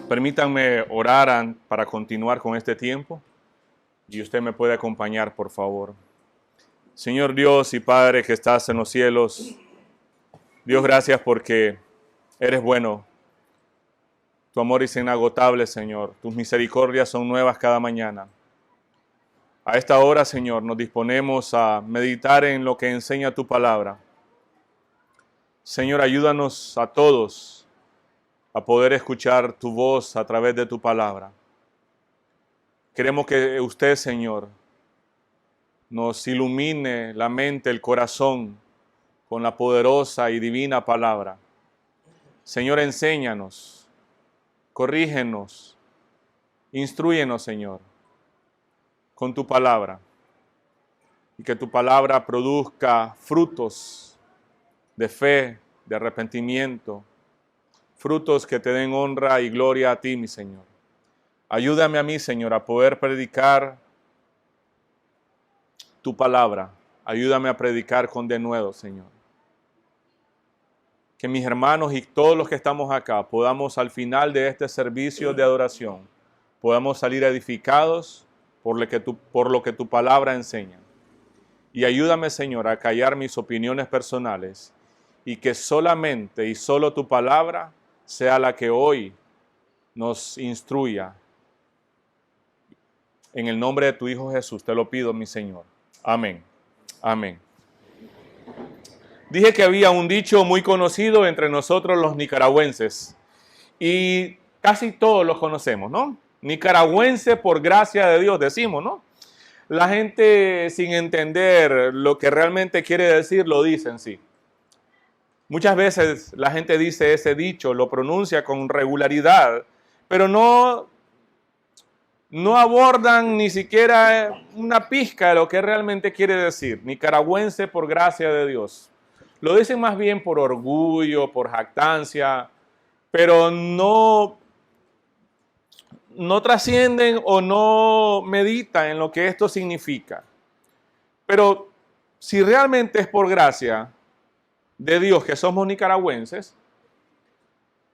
Permítanme orar para continuar con este tiempo y usted me puede acompañar, por favor. Señor Dios y Padre que estás en los cielos, Dios, gracias porque eres bueno. Tu amor es inagotable, Señor. Tus misericordias son nuevas cada mañana. A esta hora, Señor, nos disponemos a meditar en lo que enseña tu palabra. Señor, ayúdanos a todos a poder escuchar tu voz a través de tu palabra. Queremos que usted, Señor, nos ilumine la mente, el corazón, con la poderosa y divina palabra. Señor, enséñanos, corrígenos, instrúyenos, Señor, con tu palabra. Y que tu palabra produzca frutos de fe, de arrepentimiento, frutos que te den honra y gloria a ti, mi Señor. Ayúdame a mí, Señor, a poder predicar tu palabra. Ayúdame a predicar con denuedo, Señor. Que mis hermanos y todos los que estamos acá podamos al final de este servicio de adoración, podamos salir edificados por lo que tu palabra enseña. Y ayúdame, Señor, a callar mis opiniones personales y que solamente y solo tu palabra sea la que hoy nos instruya. En el nombre de tu Hijo Jesús te lo pido, mi Señor. Amén. Amén. Dije que había un dicho muy conocido entre nosotros los nicaragüenses y casi todos los conocemos, ¿no? Nicaragüense por gracia de Dios, decimos, ¿no? La gente sin entender lo que realmente quiere decir lo dicen, sí. Muchas veces la gente dice ese dicho, lo pronuncia con regularidad, pero no abordan ni siquiera una pizca de lo que realmente quiere decir. Nicaragüense por gracia de Dios. Lo dicen más bien por orgullo, por jactancia, pero no trascienden o no meditan en lo que esto significa. Pero si realmente es por gracia de Dios que somos nicaragüenses,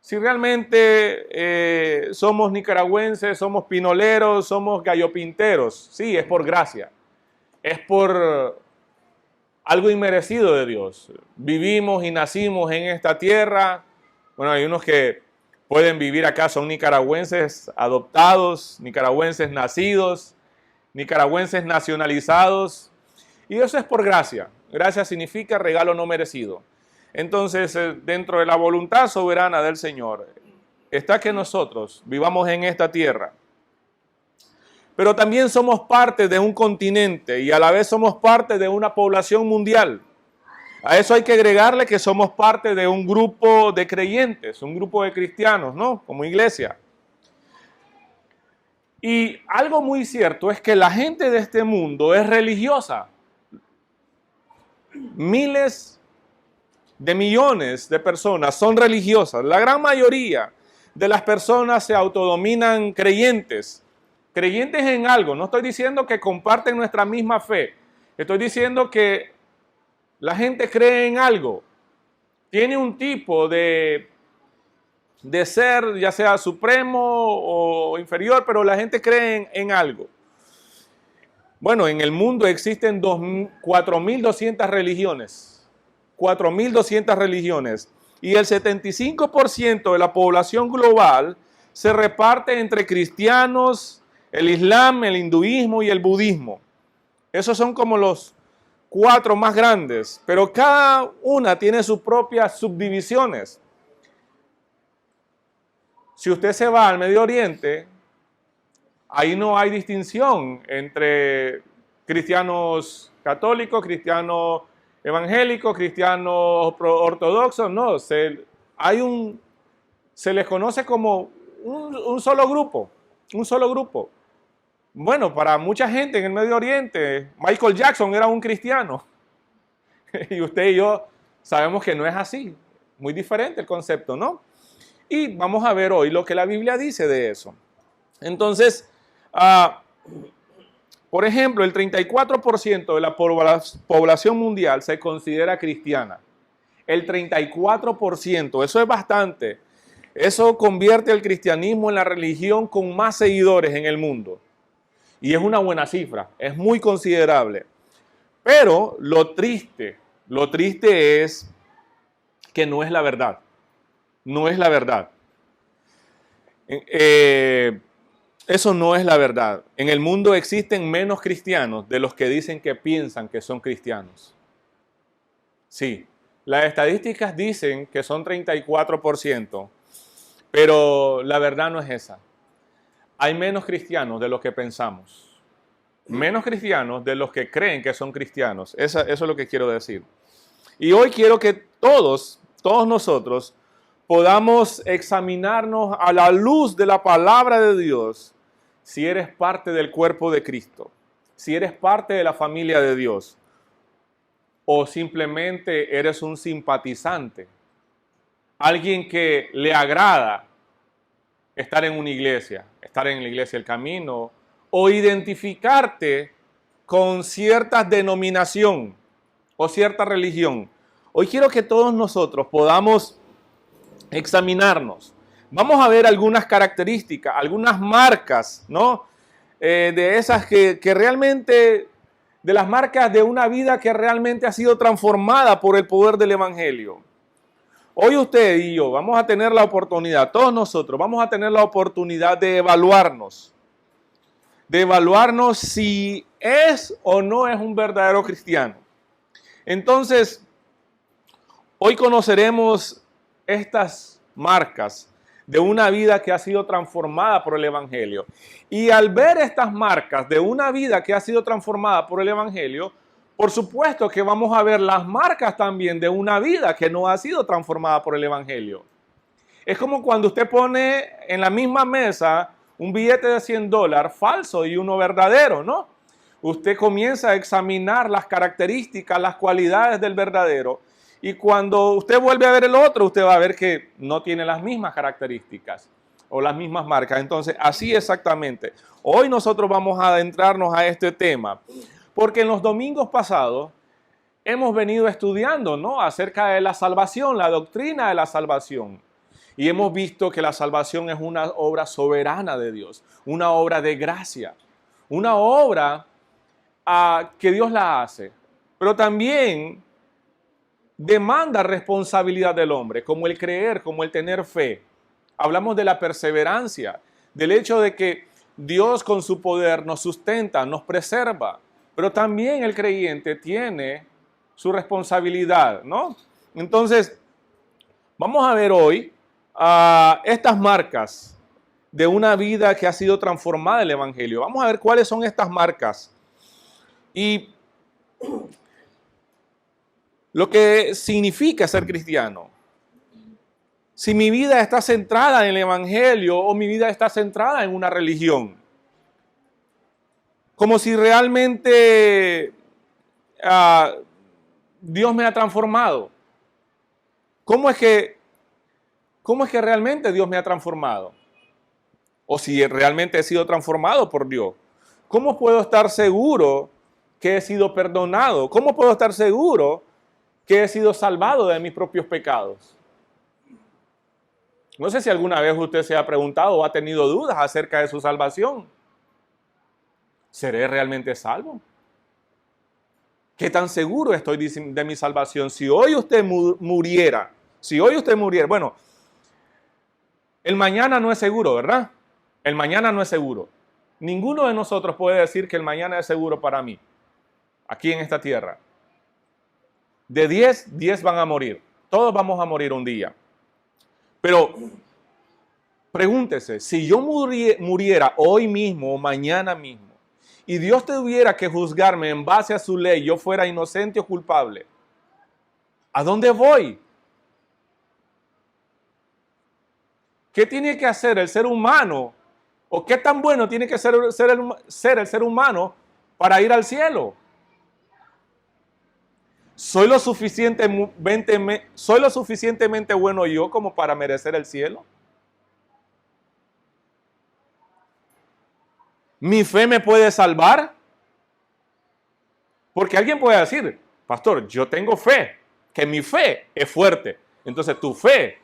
si realmente somos nicaragüenses, somos pinoleros, somos gallopinteros, sí, es por gracia, es por algo inmerecido de Dios. Vivimos y nacimos en esta tierra. Bueno, hay unos que pueden vivir acá, son nicaragüenses adoptados, nicaragüenses nacidos, nicaragüenses nacionalizados, y eso es por gracia. Gracia significa regalo no merecido. Entonces, dentro de la voluntad soberana del Señor, está que nosotros vivamos en esta tierra. Pero también somos parte de un continente y a la vez somos parte de una población mundial. A eso hay que agregarle que somos parte de un grupo de creyentes, un grupo de cristianos, ¿no? Como iglesia. Y algo muy cierto es que la gente de este mundo es religiosa. Miles de millones de personas son religiosas. La gran mayoría de las personas se autodominan creyentes. Creyentes en algo. No estoy diciendo que comparten nuestra misma fe. Estoy diciendo que la gente cree en algo. Tiene un tipo de ser, ya sea supremo o inferior, pero la gente cree en algo. Bueno, en el mundo existen 4.200 religiones. 4.200 religiones. Y el 75% de la población global se reparte entre cristianos, el islam, el hinduismo y el budismo. Esos son como los 4 más grandes, pero cada una tiene sus propias subdivisiones. Si usted se va al Medio Oriente, ahí no hay distinción entre cristianos católicos, cristianos evangélicos, cristianos ortodoxos, no. Se les conoce como un solo grupo, un solo grupo. Bueno, para mucha gente en el Medio Oriente, Michael Jackson era un cristiano. Y usted y yo sabemos que no es así. Muy diferente el concepto, ¿no? Y vamos a ver hoy lo que la Biblia dice de eso. Entonces, por ejemplo, el 34% de la población mundial se considera cristiana. El 34%, eso es bastante. Eso convierte al cristianismo en la religión con más seguidores en el mundo. Y es una buena cifra, es muy considerable. Pero lo triste es que no es la verdad. No es la verdad. Eso no es la verdad. En el mundo existen menos cristianos de los que dicen que piensan que son cristianos. Sí, las estadísticas dicen que son 34%, pero la verdad no es esa. Hay menos cristianos de los que pensamos. Menos cristianos de los que creen que son cristianos. Eso es lo que quiero decir. Y hoy quiero que todos nosotros podamos examinarnos a la luz de la palabra de Dios si eres parte del cuerpo de Cristo, si eres parte de la familia de Dios o simplemente eres un simpatizante, alguien que le agrada estar en una iglesia, estar en la iglesia del camino o identificarte con cierta denominación o cierta religión. Hoy quiero que todos nosotros podamos examinarnos. Vamos a ver algunas características, algunas marcas, ¿no? De esas que realmente, de las marcas de una vida que realmente ha sido transformada por el poder del Evangelio. Hoy usted y yo vamos a tener la oportunidad, todos nosotros vamos a tener la oportunidad de evaluarnos si es o no es un verdadero cristiano. Entonces, hoy conoceremos estas marcas de una vida que ha sido transformada por el Evangelio. Y al ver estas marcas de una vida que ha sido transformada por el Evangelio, por supuesto que vamos a ver las marcas también de una vida que no ha sido transformada por el Evangelio. Es como cuando usted pone en la misma mesa un billete de $100 falso y uno verdadero, ¿no? Usted comienza a examinar las características, las cualidades del verdadero. Y cuando usted vuelve a ver el otro, usted va a ver que no tiene las mismas características o las mismas marcas. Entonces, así exactamente. Hoy nosotros vamos a adentrarnos a este tema, porque en los domingos pasados hemos venido estudiando, ¿no?, acerca de la salvación, la doctrina de la salvación. Y hemos visto que la salvación es una obra soberana de Dios, una obra de gracia, una obra que Dios la hace, pero también demanda responsabilidad del hombre, como el creer, como el tener fe. Hablamos de la perseverancia, del hecho de que Dios con su poder nos sustenta, nos preserva, pero también el creyente tiene su responsabilidad, ¿no? Entonces, vamos a ver hoy estas marcas de una vida que ha sido transformada en el Evangelio. Vamos a ver cuáles son estas marcas. Y lo que significa ser cristiano. Si mi vida está centrada en el Evangelio o mi vida está centrada en una religión. Como si realmente Dios me ha transformado. ¿Cómo es que realmente Dios me ha transformado? O si realmente he sido transformado por Dios. ¿Cómo puedo estar seguro que he sido perdonado? ¿Cómo puedo estar seguro que he sido salvado de mis propios pecados? No sé si alguna vez usted se ha preguntado o ha tenido dudas acerca de su salvación. ¿Seré realmente salvo? ¿Qué tan seguro estoy de mi salvación? Si hoy usted muriera, bueno, el mañana no es seguro, ¿verdad? El mañana no es seguro. Ninguno de nosotros puede decir que el mañana es seguro para mí, aquí en esta tierra. De 10 van a morir. Todos vamos a morir un día. Pero pregúntese, si yo muriera hoy mismo o mañana mismo, y Dios tuviera que juzgarme en base a su ley, yo fuera inocente o culpable, ¿a dónde voy? ¿Qué tiene que hacer el ser humano? ¿O qué tan bueno tiene que ser el ser humano para ir al cielo? ¿Soy lo suficientemente bueno yo como para merecer el cielo? ¿Mi fe me puede salvar? Porque alguien puede decir, pastor, yo tengo fe, que mi fe es fuerte. Entonces tu fe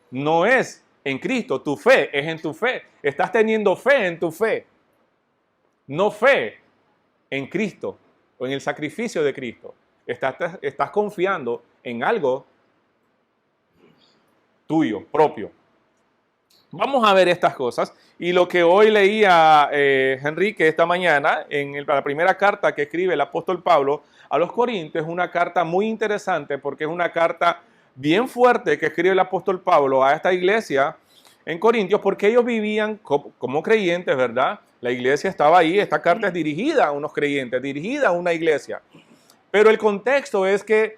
no es en Cristo. Tu fe es en tu fe. Estás teniendo fe en tu fe. No fe en Cristo o en el sacrificio de Cristo. Estás confiando en algo tuyo, propio. Vamos a ver estas cosas. Y lo que hoy leía Enrique esta mañana, en la primera carta que escribe el apóstol Pablo a los Corintios, es una carta muy interesante porque es una carta bien fuerte que escribe el apóstol Pablo a esta iglesia en Corintios, porque ellos vivían como creyentes, ¿verdad? La iglesia estaba ahí, esta carta es dirigida a unos creyentes, dirigida a una iglesia. Pero el contexto es que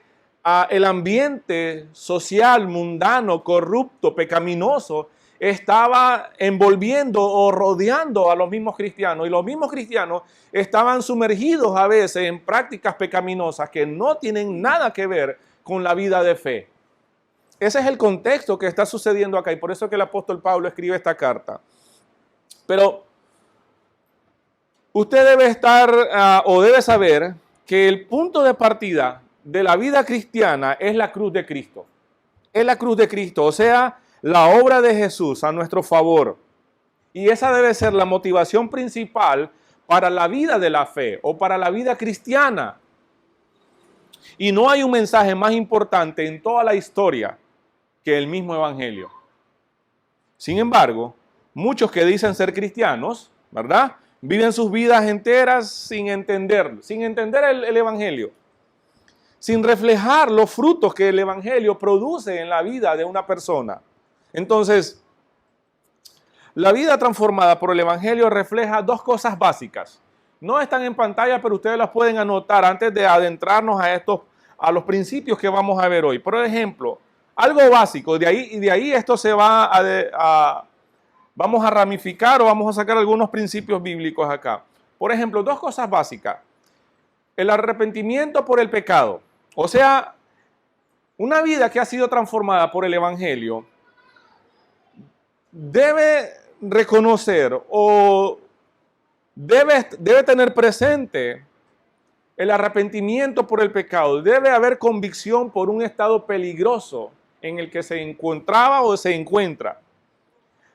el ambiente social, mundano, corrupto, pecaminoso, estaba envolviendo o rodeando a los mismos cristianos, y los mismos cristianos estaban sumergidos a veces en prácticas pecaminosas que no tienen nada que ver con la vida de fe. Ese es el contexto que está sucediendo acá, y por eso que el apóstol Pablo escribe esta carta. Pero usted debe estar o debe saber que el punto de partida de la vida cristiana es la cruz de Cristo. Es la cruz de Cristo, o sea, la obra de Jesús a nuestro favor. Y esa debe ser la motivación principal para la vida de la fe o para la vida cristiana. Y no hay un mensaje más importante en toda la historia que el mismo evangelio. Sin embargo, muchos que dicen ser cristianos, ¿verdad?, viven sus vidas enteras sin entender el evangelio, sin reflejar los frutos que el evangelio produce en la vida de una persona. Entonces, la vida transformada por el evangelio refleja dos cosas básicas. No están en pantalla, pero ustedes las pueden anotar antes de adentrarnos a los principios que vamos a ver hoy. Por ejemplo, algo básico, de ahí esto se va vamos a ramificar o vamos a sacar algunos principios bíblicos acá. Por ejemplo, dos cosas básicas. El arrepentimiento por el pecado. O sea, una vida que ha sido transformada por el evangelio debe reconocer o debe tener presente el arrepentimiento por el pecado. Debe haber convicción por un estado peligroso en el que se encontraba o se encuentra.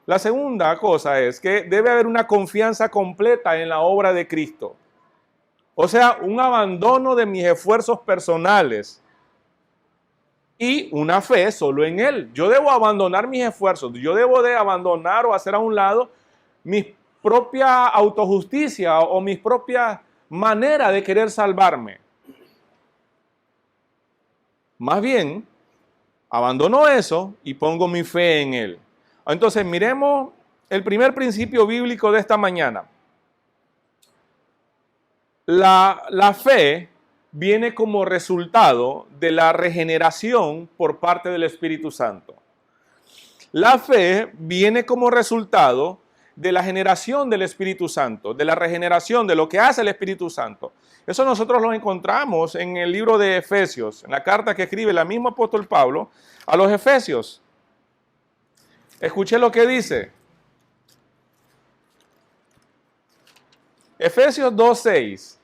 La segunda cosa es que debe haber una confianza completa en la obra de Cristo. O sea, un abandono de mis esfuerzos personales y una fe solo en Él. Yo debo abandonar mis esfuerzos. Yo debo de abandonar o hacer a un lado mi propia autojusticia o mi propia manera de querer salvarme. Más bien, abandono eso y pongo mi fe en Él. Entonces, miremos el primer principio bíblico de esta mañana. La fe viene como resultado de la regeneración por parte del Espíritu Santo. La fe viene como resultado de la generación del Espíritu Santo, de la regeneración, de lo que hace el Espíritu Santo. Eso nosotros lo encontramos en el libro de Efesios, en la carta que escribe el mismo apóstol Pablo a los Efesios. Escuche lo que dice. Efesios 2:6.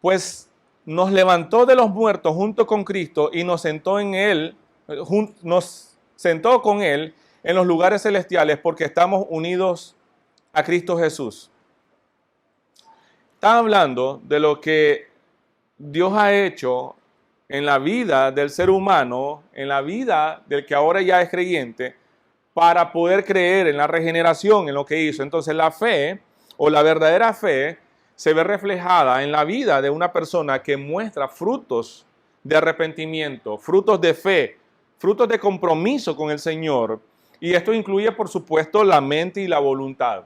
Pues nos levantó de los muertos junto con Cristo y nos sentó con Él en los lugares celestiales porque estamos unidos a Cristo Jesús. Está hablando de lo que Dios ha hecho en la vida del ser humano, en la vida del que ahora ya es creyente, para poder creer en la regeneración, en lo que hizo. Entonces la fe o la verdadera fe se ve reflejada en la vida de una persona que muestra frutos de arrepentimiento, frutos de fe, frutos de compromiso con el Señor. Y esto incluye, por supuesto, la mente y la voluntad.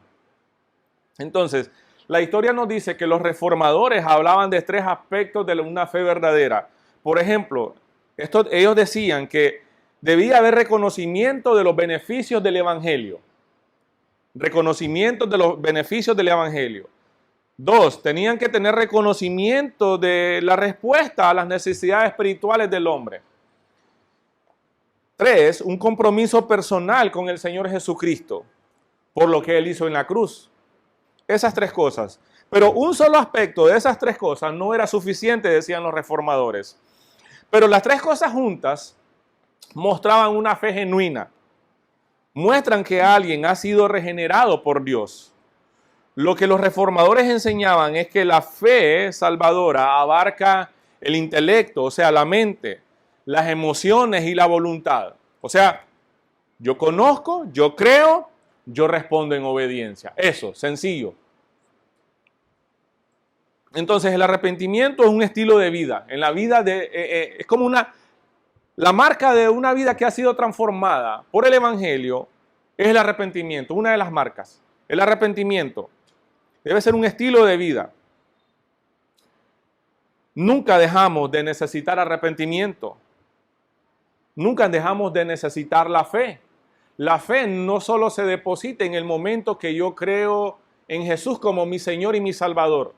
Entonces, la historia nos dice que los reformadores hablaban de tres aspectos de una fe verdadera. Por ejemplo, ellos decían que debía haber reconocimiento de los beneficios del Evangelio. Reconocimiento de los beneficios del Evangelio. 2, tenían que tener reconocimiento de la respuesta a las necesidades espirituales del hombre. 3, un compromiso personal con el Señor Jesucristo por lo que Él hizo en la cruz. Esas tres cosas. Pero un solo aspecto de esas tres cosas no era suficiente, decían los reformadores. Pero las tres cosas juntas mostraban una fe genuina. Muestran que alguien ha sido regenerado por Dios. Lo que los reformadores enseñaban es que la fe salvadora abarca el intelecto, o sea, la mente, las emociones y la voluntad. O sea, yo conozco, yo creo, yo respondo en obediencia. Eso, sencillo. Entonces, el arrepentimiento es un estilo de vida. En la vida es como la marca de una vida que ha sido transformada por el Evangelio es el arrepentimiento, una de las marcas. El arrepentimiento debe ser un estilo de vida. Nunca dejamos de necesitar arrepentimiento. Nunca dejamos de necesitar la fe. La fe no solo se deposita en el momento que yo creo en Jesús como mi Señor y mi Salvador.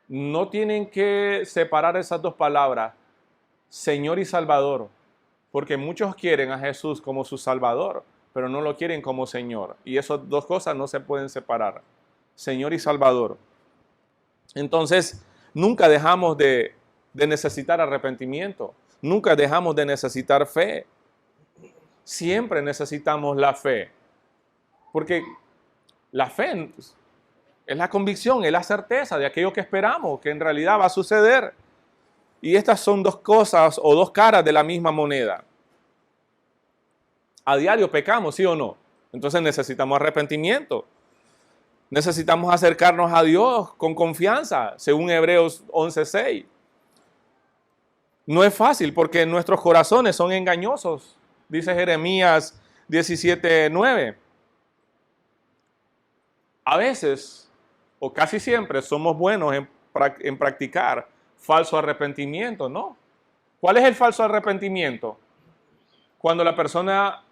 No tienen que separar esas dos palabras, Señor y Salvador, porque muchos quieren a Jesús como su Salvador, pero no lo quieren como Señor. Y esas dos cosas no se pueden separar, Señor y Salvador. Entonces, nunca dejamos de necesitar arrepentimiento, nunca dejamos de necesitar fe. Siempre necesitamos la fe, porque la fe es la convicción, es la certeza de aquello que esperamos, que en realidad va a suceder. Y estas son dos cosas o dos caras de la misma moneda. A diario pecamos, ¿sí o no? Entonces necesitamos arrepentimiento. Necesitamos acercarnos a Dios con confianza, según Hebreos 11:6. No es fácil porque nuestros corazones son engañosos, dice Jeremías 17:9. A veces, o casi siempre, somos buenos en practicar falso arrepentimiento, ¿no? ¿Cuál es el falso arrepentimiento? Cuando la persona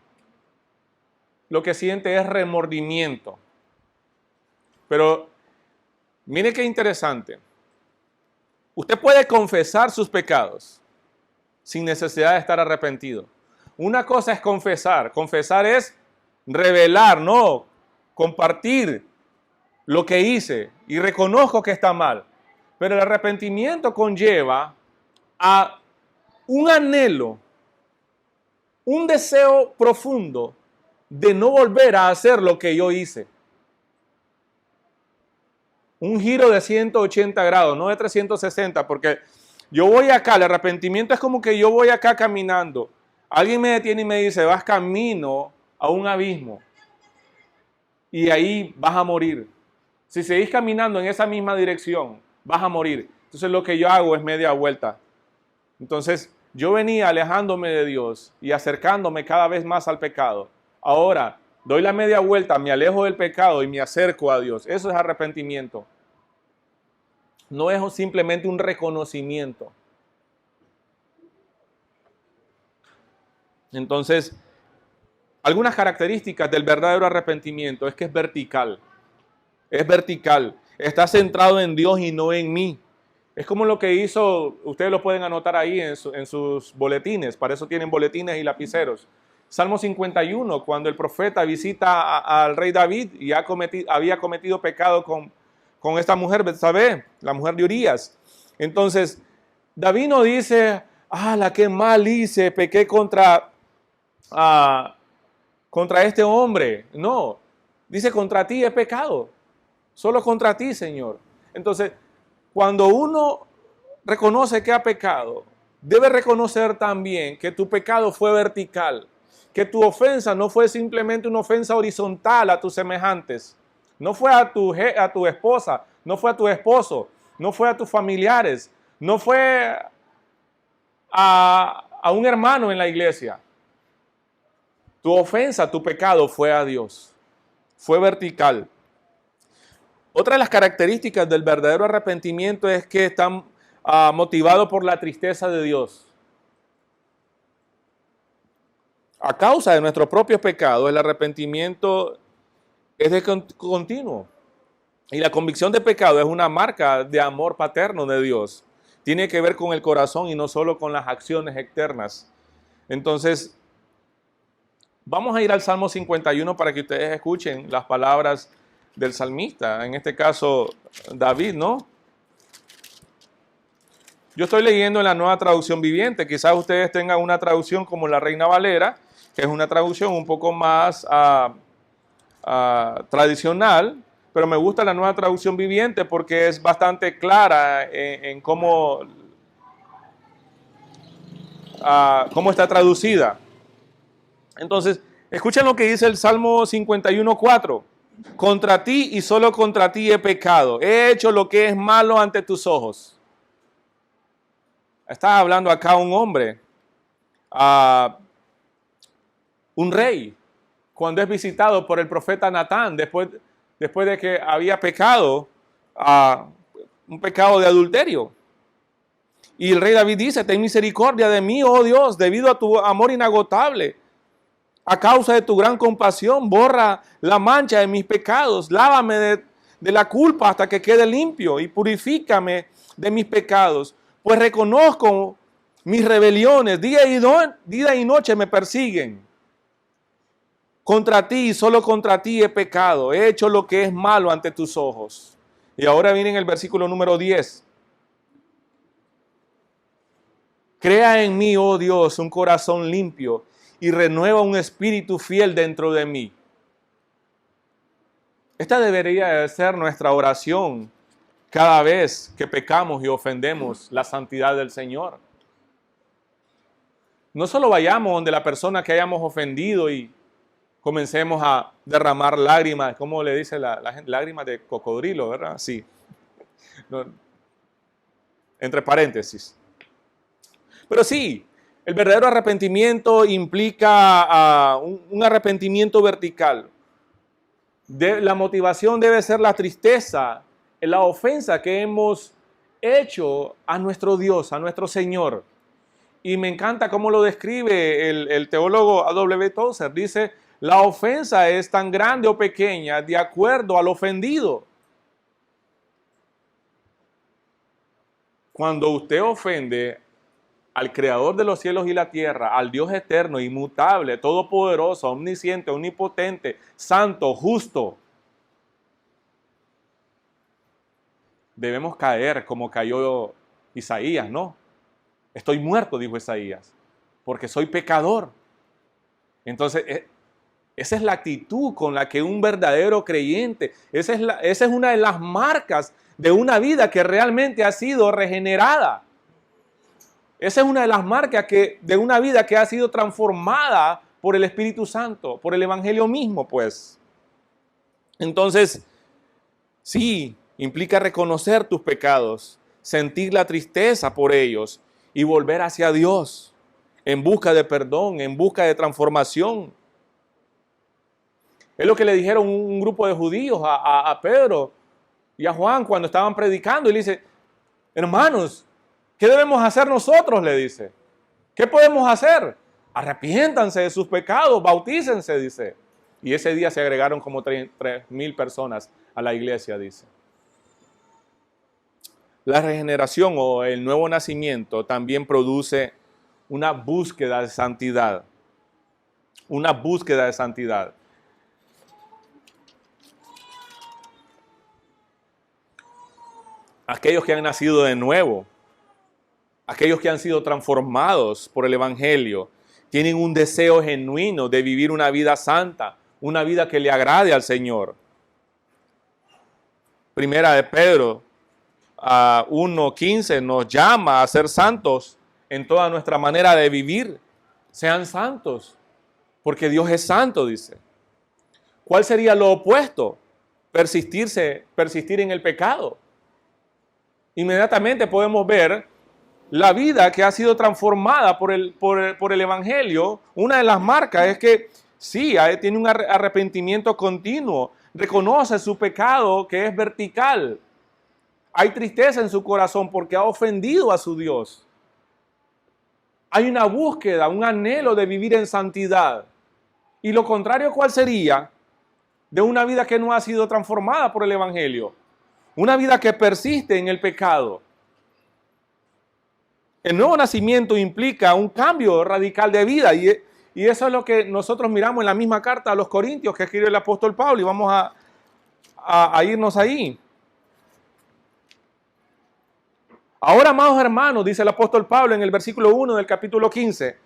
lo que siente es remordimiento. Pero mire qué interesante. Usted puede confesar sus pecados sin necesidad de estar arrepentido. Una cosa es confesar. Confesar es revelar, no compartir lo que hice y reconozco que está mal. Pero el arrepentimiento conlleva a un anhelo, un deseo profundo de no volver a hacer lo que yo hice. Un giro de 180 grados, no de 360, porque yo voy acá, el arrepentimiento es como que yo voy acá caminando. Alguien me detiene y me dice, vas camino a un abismo y ahí vas a morir. Si seguís caminando en esa misma dirección, vas a morir. Entonces lo que yo hago es media vuelta. Entonces yo venía alejándome de Dios y acercándome cada vez más al pecado. Ahora doy la media vuelta, me alejo del pecado y me acerco a Dios. Eso es arrepentimiento. No es simplemente un reconocimiento. Entonces, algunas características del verdadero arrepentimiento es que es vertical. Es vertical. Está centrado en Dios y no en mí. Es como lo que hizo, ustedes lo pueden anotar ahí en sus boletines. Para eso tienen boletines y lapiceros. Salmo 51, cuando el profeta visita al rey David y había cometido pecado con esta mujer, Betsabé, la mujer de Urías. Entonces, David no dice, la qué mal hice, pequé contra este hombre. No, dice, contra ti he pecado. Solo contra ti, Señor. Entonces, cuando uno reconoce que ha pecado, debe reconocer también que tu pecado fue vertical. Que tu ofensa no fue simplemente una ofensa horizontal a tus semejantes. No fue a tu esposa, no fue a tu esposo, no fue a tus familiares, no fue a un hermano en la iglesia. Tu ofensa, tu pecado fue a Dios. Fue vertical. Otra de las características del verdadero arrepentimiento es que está motivado por la tristeza de Dios. A causa de nuestros propios pecados, el arrepentimiento es de continuo. Y la convicción de pecado es una marca de amor paterno de Dios. Tiene que ver con el corazón y no solo con las acciones externas. Entonces, vamos a ir al Salmo 51 para que ustedes escuchen las palabras del salmista, en este caso David, ¿no? Yo estoy leyendo en la Nueva Traducción Viviente. Quizás ustedes tengan una traducción como la Reina Valera, que es una traducción un poco más tradicional, pero me gusta la Nueva Traducción Viviente porque es bastante clara en cómo está traducida. Entonces, escuchen lo que dice el Salmo 51:4. Contra ti y solo contra ti he pecado. He hecho lo que es malo ante tus ojos. Está hablando acá un hombre, un rey, cuando es visitado por el profeta Natán, después de que había pecado, un pecado de adulterio. Y el rey David dice, ten misericordia de mí, oh Dios, debido a tu amor inagotable. A causa de tu gran compasión, borra la mancha de mis pecados. Lávame de la culpa hasta que quede limpio y purifícame de mis pecados. Pues reconozco mis rebeliones, día y noche me persiguen. Contra ti, solo contra ti he pecado. He hecho lo que es malo ante tus ojos. Y ahora viene en el versículo número 10. Crea en mí, oh Dios, un corazón limpio y renueva un espíritu fiel dentro de mí. Esta debería ser nuestra oración cada vez que pecamos y ofendemos la santidad del Señor. No solo vayamos donde la persona que hayamos ofendido y comencemos a derramar lágrimas, como le dice la gente, lágrimas de cocodrilo, ¿verdad? Sí. No, entre paréntesis. Pero sí, el verdadero arrepentimiento implica un arrepentimiento vertical. La motivación debe ser la tristeza, la ofensa que hemos hecho a nuestro Dios, a nuestro Señor. Y me encanta cómo lo describe el teólogo A.W. Tozer. Dice, la ofensa es tan grande o pequeña de acuerdo al ofendido. Cuando usted ofende al Creador de los cielos y la tierra, al Dios eterno, inmutable, todopoderoso, omnisciente, omnipotente, santo, justo, debemos caer como cayó Isaías, ¿no? Estoy muerto, dijo Isaías, porque soy pecador. Entonces, esa es la actitud con la que un verdadero creyente, esa es una de las marcas de una vida que realmente ha sido regenerada. Esa es una de las marcas de una vida que ha sido transformada por el Espíritu Santo, por el Evangelio mismo, pues. Entonces, sí, implica reconocer tus pecados, sentir la tristeza por ellos y volver hacia Dios en busca de perdón, en busca de transformación. Es lo que le dijeron un grupo de judíos a Pedro y a Juan cuando estaban predicando. Y le dice, hermanos, ¿qué debemos hacer nosotros? Le dice. ¿Qué podemos hacer? Arrepiéntanse de sus pecados, bautícense, dice. Y ese día se agregaron como 3,000 personas a la iglesia, dice. La regeneración o el nuevo nacimiento también produce una búsqueda de santidad. Una búsqueda de santidad. Aquellos que han nacido de nuevo, aquellos que han sido transformados por el Evangelio, tienen un deseo genuino de vivir una vida santa, una vida que le agrade al Señor. Primera de Pedro 1:15 nos llama a ser santos en toda nuestra manera de vivir. Sean santos, porque Dios es santo, dice. ¿Cuál sería lo opuesto? Persistir en el pecado. Inmediatamente podemos ver la vida que ha sido transformada por el Evangelio. Una de las marcas es que sí, tiene un arrepentimiento continuo, reconoce su pecado que es vertical. Hay tristeza en su corazón porque ha ofendido a su Dios. Hay una búsqueda, un anhelo de vivir en santidad. Y lo contrario, ¿cuál sería? De una vida que no ha sido transformada por el Evangelio. Una vida que persiste en el pecado. El nuevo nacimiento implica un cambio radical de vida y eso es lo que nosotros miramos en la misma carta a los Corintios que escribe el apóstol Pablo y vamos a a irnos ahí. Ahora, amados hermanos, dice el apóstol Pablo en el versículo 1 del capítulo 15,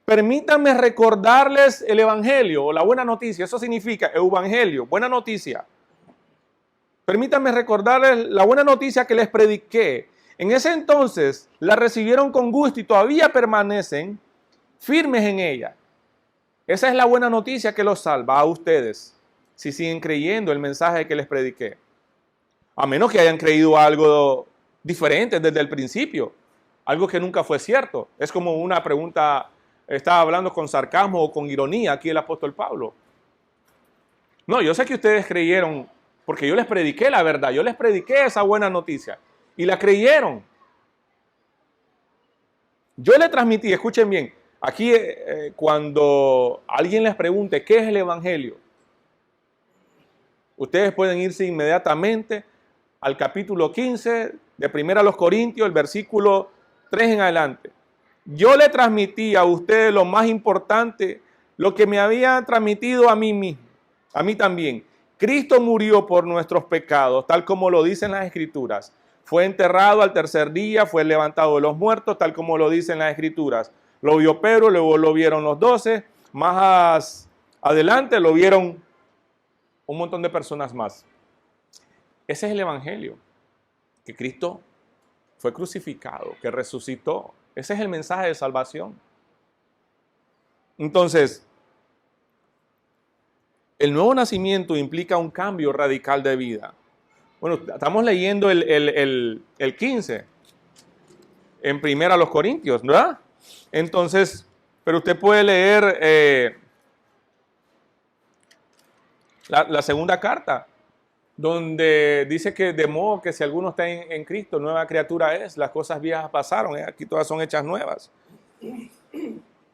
permítanme recordarles el evangelio o la buena noticia. Eso significa evangelio, buena noticia. Permítanme recordarles la buena noticia que les prediqué. En ese entonces la recibieron con gusto y todavía permanecen firmes en ella. Esa es la buena noticia que los salva a ustedes, si siguen creyendo el mensaje que les prediqué. A menos que hayan creído algo diferente desde el principio, algo que nunca fue cierto. Es como una pregunta, estaba hablando con sarcasmo o con ironía aquí el apóstol Pablo. No, yo sé que ustedes creyeron, porque yo les prediqué la verdad, yo les prediqué esa buena noticia y la creyeron. Yo le transmití, escuchen bien, aquí cuando alguien les pregunte qué es el evangelio, ustedes pueden irse inmediatamente al capítulo 15 de 1 Corintios, el versículo 3 en adelante. Yo le transmití a ustedes lo más importante, lo que me había transmitido a mí mismo, a mí también. Cristo murió por nuestros pecados, tal como lo dicen las Escrituras. Fue enterrado al tercer día, fue levantado de los muertos, tal como lo dicen las Escrituras. Lo vio Pedro, luego lo vieron los 12, más adelante lo vieron un montón de personas más. Ese es el evangelio, que Cristo fue crucificado, que resucitó. Ese es el mensaje de salvación. Entonces, el nuevo nacimiento implica un cambio radical de vida. Bueno, estamos leyendo el 15 en 1 Corintios, ¿verdad? Entonces, pero usted puede leer la segunda carta, donde dice que de modo que si alguno está en Cristo, nueva criatura es, las cosas viejas pasaron, aquí todas son hechas nuevas.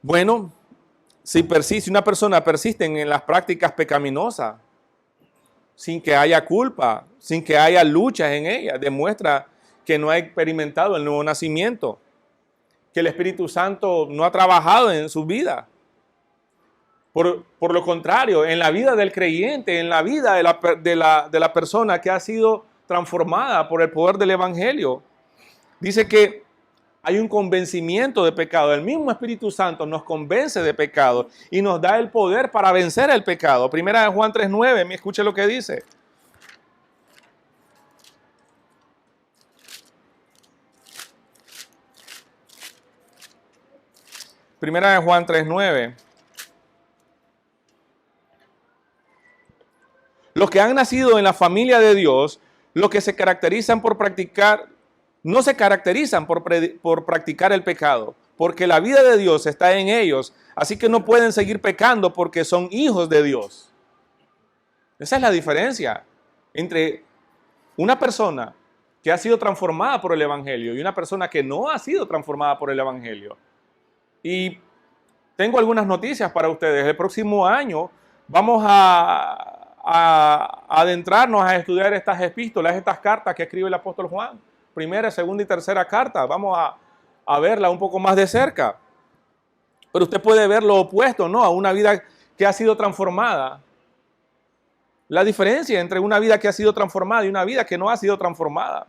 Bueno, si una persona persiste en las prácticas pecaminosas, sin que haya culpa, sin que haya luchas en ella, demuestra que no ha experimentado el nuevo nacimiento, que el Espíritu Santo no ha trabajado en su vida. Por lo contrario, en la vida del creyente, en la vida de la persona que ha sido transformada por el poder del Evangelio, dice que hay un convencimiento de pecado. El mismo Espíritu Santo nos convence de pecado y nos da el poder para vencer el pecado. Primera de Juan 3:9, escuche lo que dice. Primera de Juan 3:9. Los que han nacido en la familia de Dios, los que se caracterizan por practicar, no se caracterizan por practicar el pecado, porque la vida de Dios está en ellos, así que no pueden seguir pecando porque son hijos de Dios. Esa es la diferencia entre una persona que ha sido transformada por el Evangelio y una persona que no ha sido transformada por el Evangelio. Y tengo algunas noticias para ustedes. El próximo año vamos a adentrarnos a estudiar estas epístolas, estas cartas que escribe el apóstol Juan. Primera, segunda y tercera carta. Vamos a verla un poco más de cerca. Pero usted puede ver lo opuesto, ¿no? A una vida que ha sido transformada. La diferencia entre una vida que ha sido transformada y una vida que no ha sido transformada.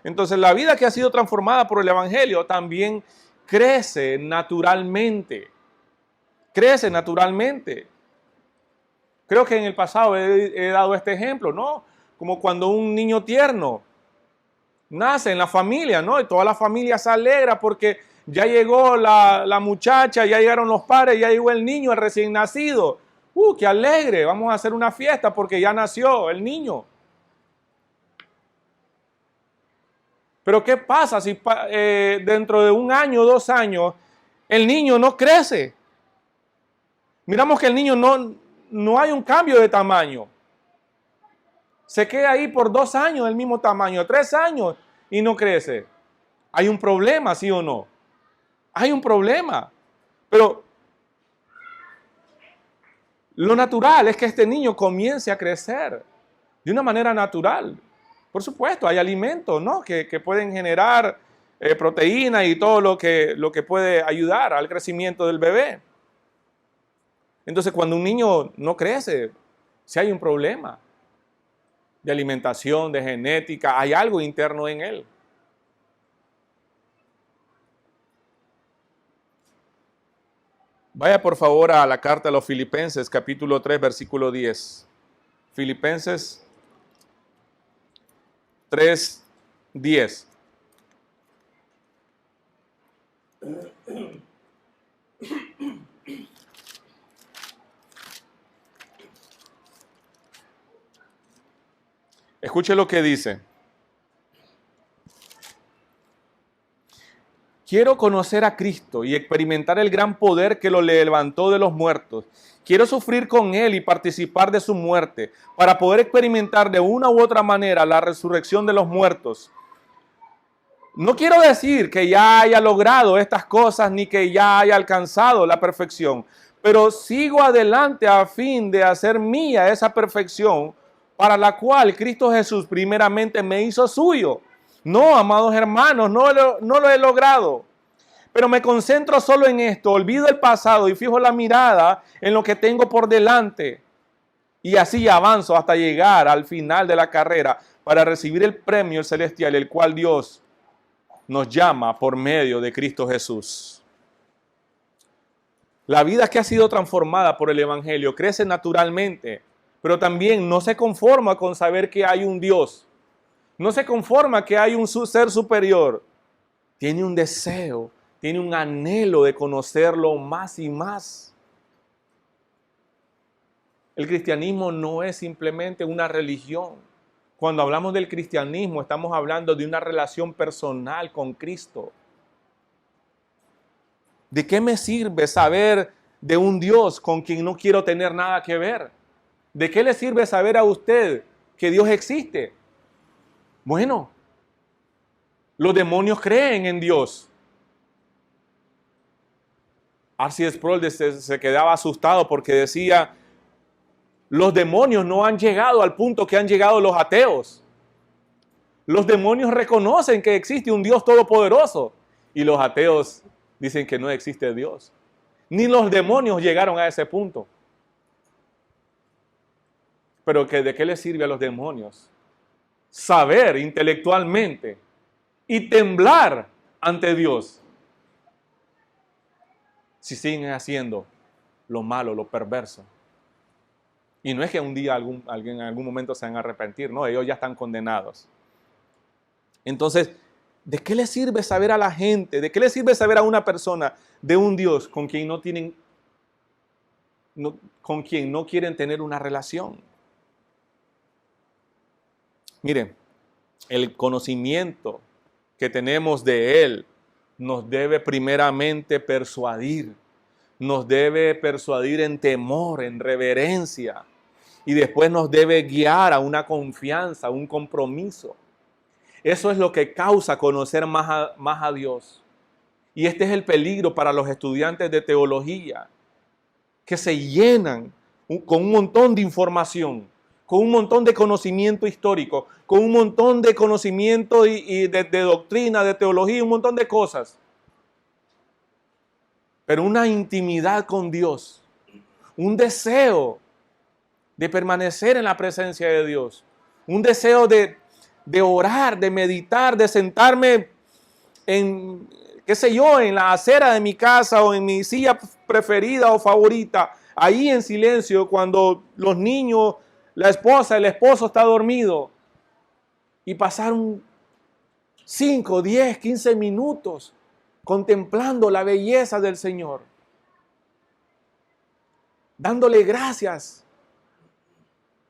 Entonces, la vida que ha sido transformada por el Evangelio también crece naturalmente. Crece naturalmente. Creo que en el pasado he dado este ejemplo, ¿no? Como cuando un niño tierno nace en la familia, ¿no? Y toda la familia se alegra porque ya llegó la muchacha, ya llegaron los padres, ya llegó el niño, el recién nacido. ¡Qué alegre! Vamos a hacer una fiesta porque ya nació el niño. Pero ¿qué pasa si dentro de un año, 2 años, el niño no crece? Miramos que el niño no hay un cambio de tamaño. Se queda ahí por 2 años del mismo tamaño, 3 años y no crece. Hay un problema, ¿sí o no? Hay un problema. Pero lo natural es que este niño comience a crecer de una manera natural. Por supuesto, hay alimentos, ¿no? que pueden generar proteína y todo lo que puede ayudar al crecimiento del bebé. Entonces, cuando un niño no crece, sí hay un problema. de alimentación, de genética, hay algo interno en él. Vaya por favor a la carta a los Filipenses, capítulo 3, versículo 10. Filipenses 3, 10. Escuche lo que dice. Quiero conocer a Cristo y experimentar el gran poder que lo levantó de los muertos. Quiero sufrir con Él y participar de su muerte para poder experimentar de una u otra manera la resurrección de los muertos. No quiero decir que ya haya logrado estas cosas ni que ya haya alcanzado la perfección, pero sigo adelante a fin de hacer mía esa perfección para la cual Cristo Jesús primeramente me hizo suyo. No, amados hermanos, no lo he logrado. Pero me concentro solo en esto, olvido el pasado y fijo la mirada en lo que tengo por delante. Y así avanzo hasta llegar al final de la carrera para recibir el premio celestial, el cual Dios nos llama por medio de Cristo Jesús. La vida que ha sido transformada por el Evangelio crece naturalmente, pero también no se conforma con saber que hay un Dios. No se conforma que hay un ser superior. Tiene un deseo, tiene un anhelo de conocerlo más y más. El cristianismo no es simplemente una religión. Cuando hablamos del cristianismo, estamos hablando de una relación personal con Cristo. ¿De qué me sirve saber de un Dios con quien no quiero tener nada que ver? ¿De qué le sirve saber a usted que Dios existe? Bueno, los demonios creen en Dios. R.C. Sproul se quedaba asustado porque decía, los demonios no han llegado al punto que han llegado los ateos. Los demonios reconocen que existe un Dios todopoderoso y los ateos dicen que no existe Dios. Ni los demonios llegaron a ese punto. Pero ¿de qué les sirve a los demonios saber intelectualmente y temblar ante Dios si siguen haciendo lo malo, lo perverso? Y no es que un día alguien en algún momento se van a arrepentir, no, ellos ya están condenados. Entonces, ¿de qué le sirve saber a la gente? ¿De qué le sirve saber a una persona de un Dios con quien con quien no quieren tener una relación? Miren, el conocimiento que tenemos de Él nos debe primeramente persuadir. Nos debe persuadir en temor, en reverencia. Y después nos debe guiar a una confianza, a un compromiso. Eso es lo que causa conocer más a Dios. Y este es el peligro para los estudiantes de teología, que se llenan con un montón de información, con un montón de conocimiento histórico, con un montón de conocimiento y de doctrina, de teología, un montón de cosas. Pero una intimidad con Dios, un deseo de permanecer en la presencia de Dios, un deseo de orar, de meditar, de sentarme en, qué sé yo, en la acera de mi casa o en mi silla preferida o favorita, ahí en silencio cuando los niños, la esposa, el esposo está dormido y pasar 5, 10, 15 minutos contemplando la belleza del Señor, dándole gracias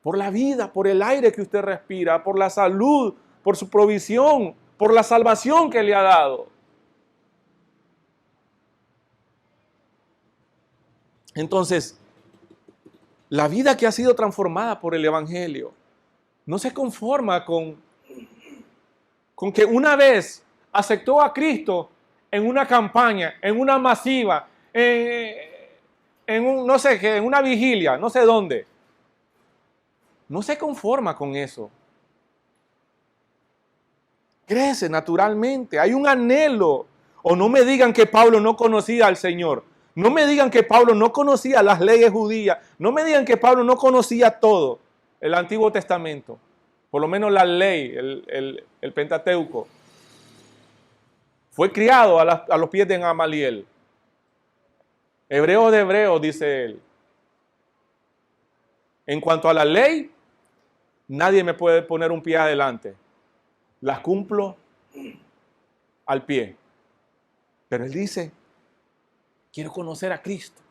por la vida, por el aire que usted respira, por la salud, por su provisión, por la salvación que le ha dado. Entonces, la vida que ha sido transformada por el Evangelio no se conforma con que una vez aceptó a Cristo en una campaña, en una masiva, en una vigilia, no sé dónde. No se conforma con eso. Crece naturalmente. Hay un anhelo. O no me digan que Pablo no conocía al Señor. No me digan que Pablo no conocía las leyes judías. No me digan que Pablo no conocía todo el Antiguo Testamento. por lo menos la ley, el Pentateuco, fue criado a los pies de Gamaliel. Hebreo de hebreos, dice él. En cuanto a la ley, nadie me puede poner un pie adelante. Las cumplo al pie. Pero él dice, quiero conocer a Cristo.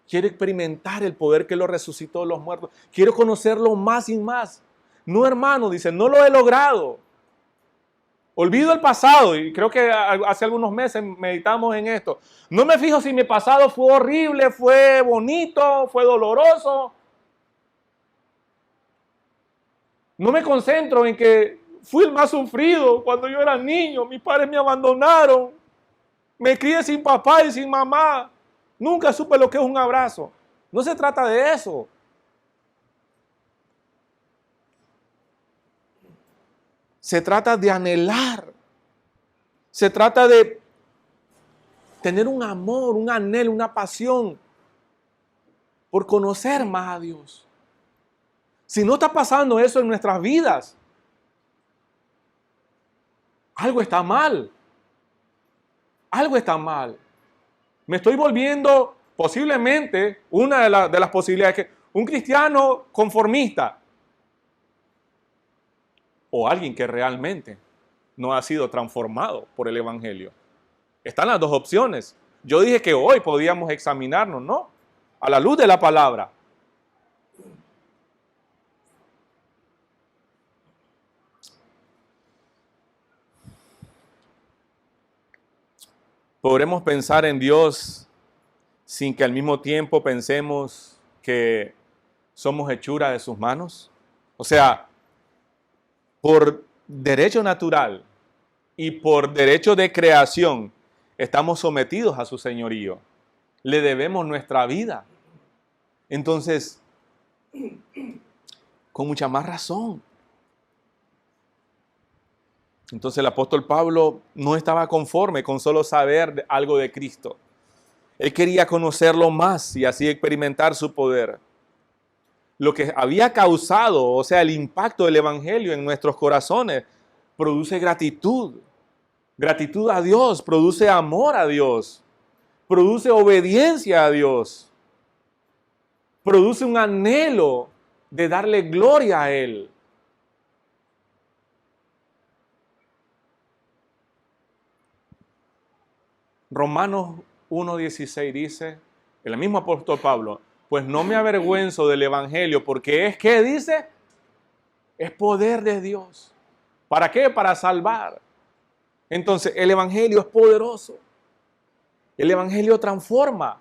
Quiero experimentar el poder que lo resucitó de los muertos. Quiero conocerlo más y más. No, hermano, dice, no lo he logrado. Olvido el pasado, y creo que hace algunos meses meditamos en esto. No me fijo si mi pasado fue horrible, fue bonito, fue doloroso. No me concentro en que fui el más sufrido cuando yo era niño. Mis padres me abandonaron. Me crié sin papá y sin mamá. Nunca supe lo que es un abrazo. No se trata de eso. Se trata de anhelar. Se trata de tener un amor, un anhelo, una pasión por conocer más a Dios. Si no está pasando eso en nuestras vidas, algo está mal. Algo está mal. Me estoy volviendo posiblemente una de las posibilidades que un cristiano conformista o alguien que realmente no ha sido transformado por el Evangelio. Están las dos opciones. Yo dije que hoy podíamos examinarnos, ¿no? A la luz de la palabra. ¿Podremos pensar en Dios sin que al mismo tiempo pensemos que somos hechura de sus manos? O sea, por derecho natural y por derecho de creación, estamos sometidos a su señorío. Le debemos nuestra vida. Entonces, con mucha más razón. Entonces el apóstol Pablo no estaba conforme con solo saber algo de Cristo. Él quería conocerlo más y así experimentar su poder. Lo que había causado, o sea, el impacto del Evangelio en nuestros corazones, produce gratitud. Gratitud a Dios, produce amor a Dios, produce obediencia a Dios, produce un anhelo de darle gloria a Él. Romanos 1:16 dice, el mismo apóstol Pablo, pues no me avergüenzo del Evangelio, porque es que dice, es poder de Dios. ¿Para qué? Para salvar. Entonces, el Evangelio es poderoso. El Evangelio transforma.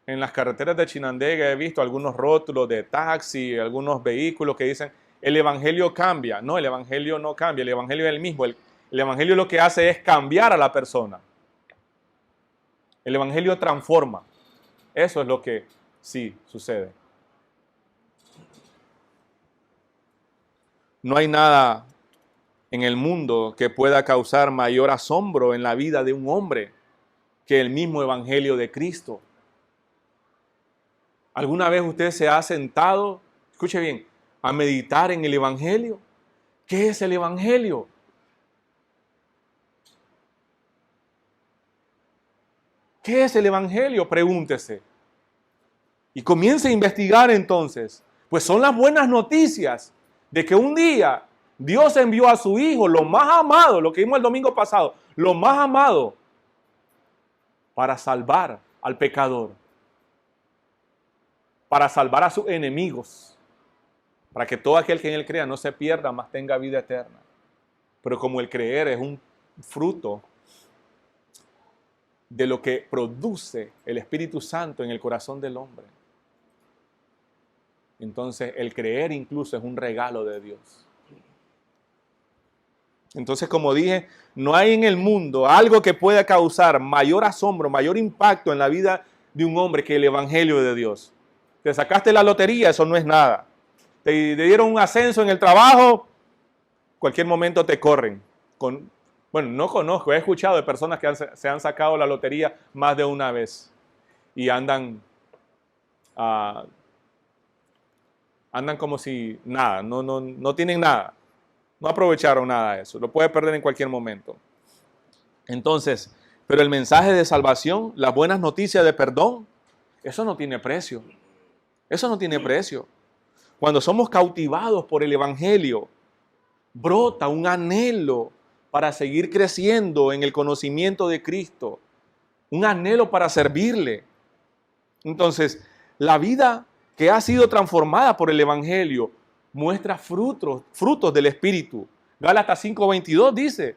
En las carreteras de Chinandega he visto algunos rótulos de taxi, algunos vehículos que dicen, el Evangelio cambia. No, el Evangelio no cambia, el Evangelio es el mismo. El Evangelio lo que hace es cambiar a la persona. El Evangelio transforma. Eso es lo que sí sucede. No hay nada en el mundo que pueda causar mayor asombro en la vida de un hombre que el mismo Evangelio de Cristo. ¿Alguna vez usted se ha sentado, escuche bien, a meditar en el Evangelio? ¿Qué es el Evangelio? ¿Qué es el Evangelio? Pregúntese. Y comience a investigar entonces. Pues son las buenas noticias de que un día Dios envió a su Hijo, lo más amado, lo que vimos el domingo pasado, lo más amado, para salvar al pecador, para salvar a sus enemigos, para que todo aquel que en Él crea no se pierda, mas tenga vida eterna. Pero como el creer es un fruto de lo que produce el Espíritu Santo en el corazón del hombre, entonces el creer incluso es un regalo de Dios. Entonces, como dije, no hay en el mundo algo que pueda causar mayor asombro, mayor impacto en la vida de un hombre que el Evangelio de Dios. Te sacaste la lotería, eso no es nada. Te dieron un ascenso en el trabajo, cualquier momento te corren. Bueno, no conozco, he escuchado de personas que se han sacado la lotería más de una vez y andan andan como si nada, no tienen nada. No aprovecharon nada de eso. Lo puede perder en cualquier momento. Entonces, pero el mensaje de salvación, las buenas noticias de perdón, eso no tiene precio. Eso no tiene precio. Cuando somos cautivados por el Evangelio, brota un anhelo para seguir creciendo en el conocimiento de Cristo. Un anhelo para servirle. Entonces, la vida que ha sido transformada por el Evangelio muestra frutos del Espíritu. Gálatas 5:22 dice,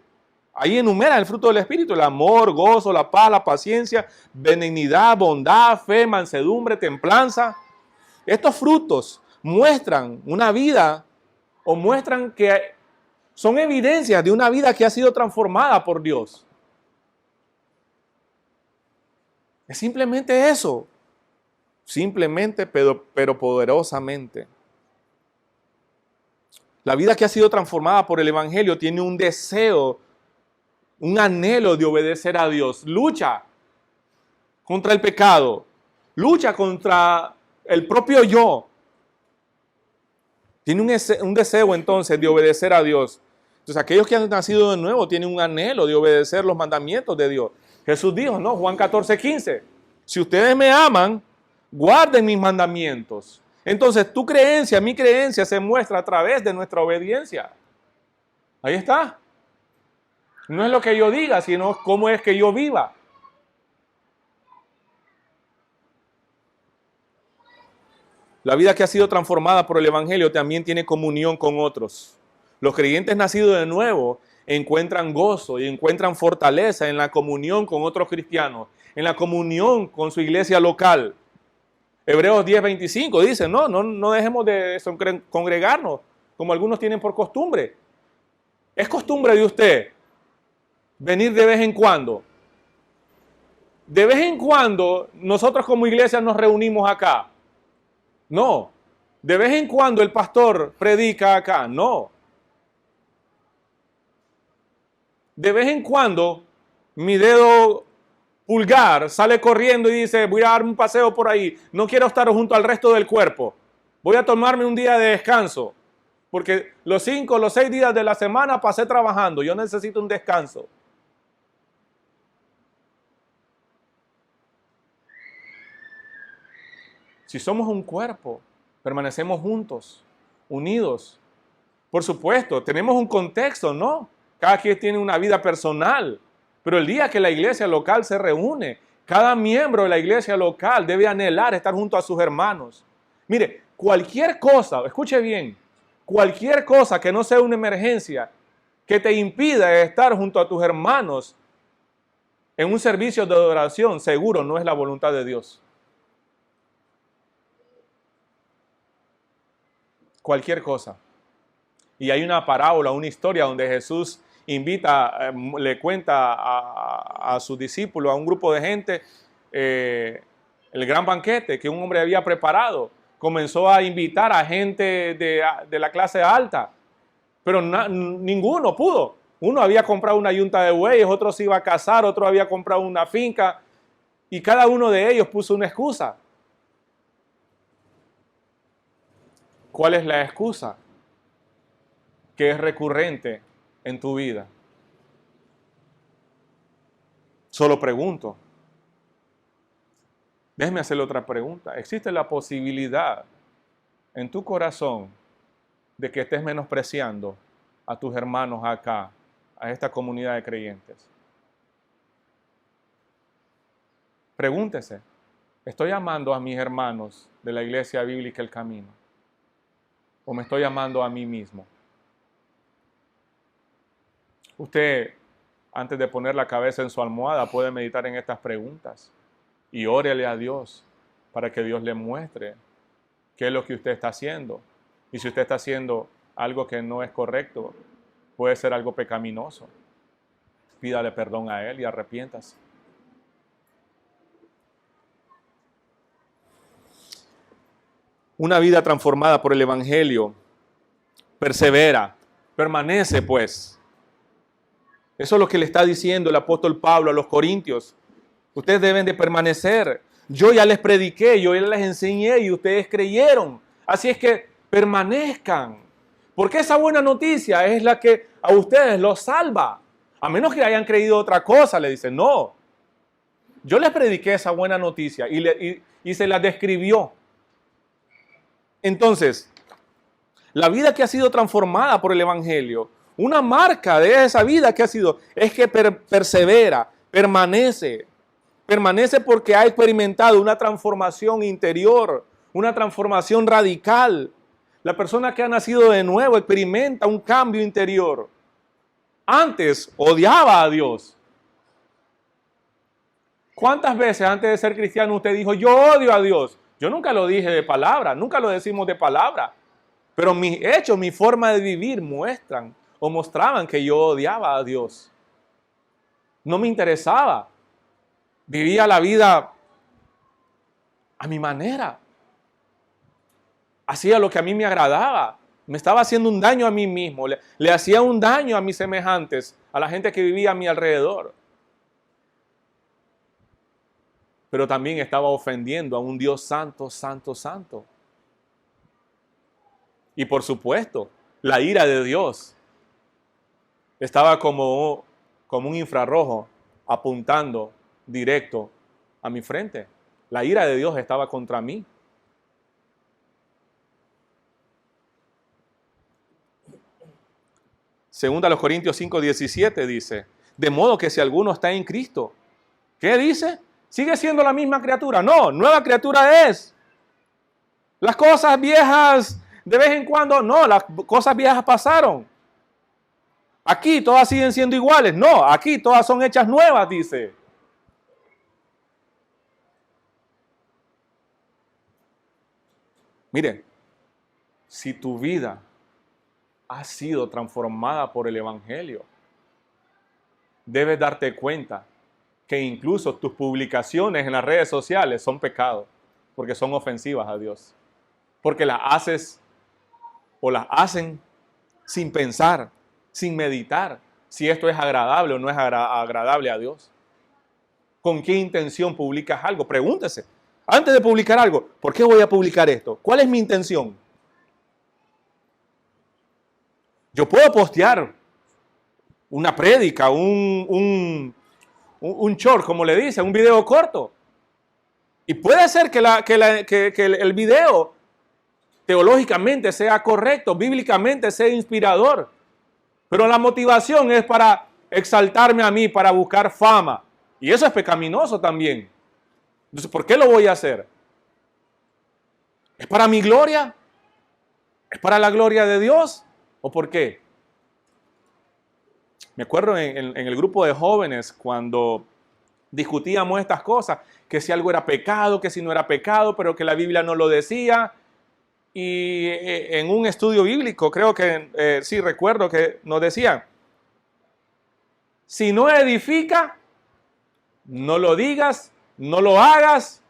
ahí enumera el fruto del Espíritu: el amor, gozo, la paz, la paciencia, benignidad, bondad, fe, mansedumbre, templanza. Estos frutos muestran una vida, o muestran que son evidencias de una vida que ha sido transformada por Dios. Es simplemente eso. Simplemente, pero poderosamente. La vida que ha sido transformada por el Evangelio tiene un deseo, un anhelo de obedecer a Dios. Lucha contra el pecado. Lucha contra el propio yo. Tiene un deseo entonces de obedecer a Dios. Entonces aquellos que han nacido de nuevo tienen un anhelo de obedecer los mandamientos de Dios. Jesús dijo, ¿no? Juan 14:15. Si ustedes me aman, guarden mis mandamientos. Entonces tu creencia, mi creencia se muestra a través de nuestra obediencia. Ahí está. No es lo que yo diga, sino cómo es que yo viva. La vida que ha sido transformada por el Evangelio también tiene comunión con otros. Los creyentes nacidos de nuevo encuentran gozo y encuentran fortaleza en la comunión con otros cristianos, en la comunión con su iglesia local. Hebreos 10:25 dice, no dejemos de congregarnos como algunos tienen por costumbre. Es costumbre de usted venir de vez en cuando. De vez en cuando nosotros como iglesia nos reunimos acá. No. De vez en cuando el pastor predica acá. No. De vez en cuando mi dedo pulgar sale corriendo y dice, voy a darme un paseo por ahí. No quiero estar junto al resto del cuerpo. Voy a tomarme un día de descanso. Porque los 5 o los 6 días de la semana pasé trabajando. Yo necesito un descanso. Si somos un cuerpo, permanecemos juntos, unidos. Por supuesto, tenemos un contexto, ¿no? Cada quien tiene una vida personal. Pero el día que la iglesia local se reúne, cada miembro de la iglesia local debe anhelar estar junto a sus hermanos. Mire, cualquier cosa, escuche bien, cualquier cosa que no sea una emergencia que te impida estar junto a tus hermanos en un servicio de adoración, seguro no es la voluntad de Dios. Cualquier cosa. Y hay una parábola, una historia donde Jesús invita, le cuenta a sus discípulos, a un grupo de gente, el gran banquete que un hombre había preparado. Comenzó a invitar a gente de la clase alta, pero ninguno pudo. Uno había comprado una yunta de bueyes, otro se iba a casar, otro había comprado una finca, y cada uno de ellos puso una excusa. ¿Cuál es la excusa que es recurrente en tu vida? Solo pregunto. Déjeme hacerle otra pregunta. ¿Existe la posibilidad en tu corazón de que estés menospreciando a tus hermanos acá, a esta comunidad de creyentes? Pregúntese, ¿estoy amando a mis hermanos de la Iglesia Bíblica El Camino? ¿O me estoy amando a mí mismo? Usted, antes de poner la cabeza en su almohada, puede meditar en estas preguntas y órele a Dios para que Dios le muestre qué es lo que usted está haciendo. Y si usted está haciendo algo que no es correcto, puede ser algo pecaminoso. Pídale perdón a Él y arrepiéntase. Una vida transformada por el Evangelio persevera, permanece pues. Eso es lo que le está diciendo el apóstol Pablo a los corintios. Ustedes deben de permanecer. Yo ya les prediqué, yo ya les enseñé y ustedes creyeron. Así es que permanezcan. Porque esa buena noticia es la que a ustedes los salva. A menos que hayan creído otra cosa, le dicen, no. Yo les prediqué esa buena noticia y se la describió. Entonces, la vida que ha sido transformada por el Evangelio, una marca de esa vida que ha sido, es que persevera, permanece. Permanece porque ha experimentado una transformación interior, una transformación radical. La persona que ha nacido de nuevo experimenta un cambio interior. Antes odiaba a Dios. ¿Cuántas veces antes de ser cristiano usted dijo, yo odio a Dios? Yo nunca lo dije de palabra, nunca lo decimos de palabra. Pero mis hechos, mi forma de vivir muestran o mostraban que yo odiaba a Dios. No me interesaba. Vivía la vida a mi manera. Hacía lo que a mí me agradaba. Me estaba haciendo un daño a mí mismo. Le hacía un daño a mis semejantes, a la gente que vivía a mi alrededor. Pero también estaba ofendiendo a un Dios santo, santo, santo. Y por supuesto, la ira de Dios estaba como un infrarrojo apuntando directo a mi frente. La ira de Dios estaba contra mí. Segunda a los Corintios 5:17 dice, de modo que si alguno está en Cristo, ¿qué dice? ¿Sigue siendo la misma criatura? No, nueva criatura es. Las cosas viejas de vez en cuando, no, las cosas viejas pasaron. Aquí todas siguen siendo iguales. No, aquí todas son hechas nuevas, dice. Mire, si tu vida ha sido transformada por el Evangelio, debes darte cuenta que incluso tus publicaciones en las redes sociales son pecado, porque son ofensivas a Dios. Porque las haces o las hacen sin pensar, sin meditar, si esto es agradable o no es agradable a Dios. ¿Con qué intención publicas algo? Pregúntese. Antes de publicar algo, ¿por qué voy a publicar esto? ¿Cuál es mi intención? Yo puedo postear una prédica, un short, como le dice, un video corto. Y puede ser que el video teológicamente sea correcto, bíblicamente sea inspirador. Pero la motivación es para exaltarme a mí, para buscar fama. Y eso es pecaminoso también. Entonces, ¿por qué lo voy a hacer? ¿Es para mi gloria? ¿Es para la gloria de Dios? ¿O por qué? Me acuerdo en el grupo de jóvenes cuando discutíamos estas cosas, que si algo era pecado, que si no era pecado, pero que la Biblia no lo decía. Y en un estudio bíblico, creo que sí recuerdo que nos decían, si no edifica, no lo digas, no lo hagas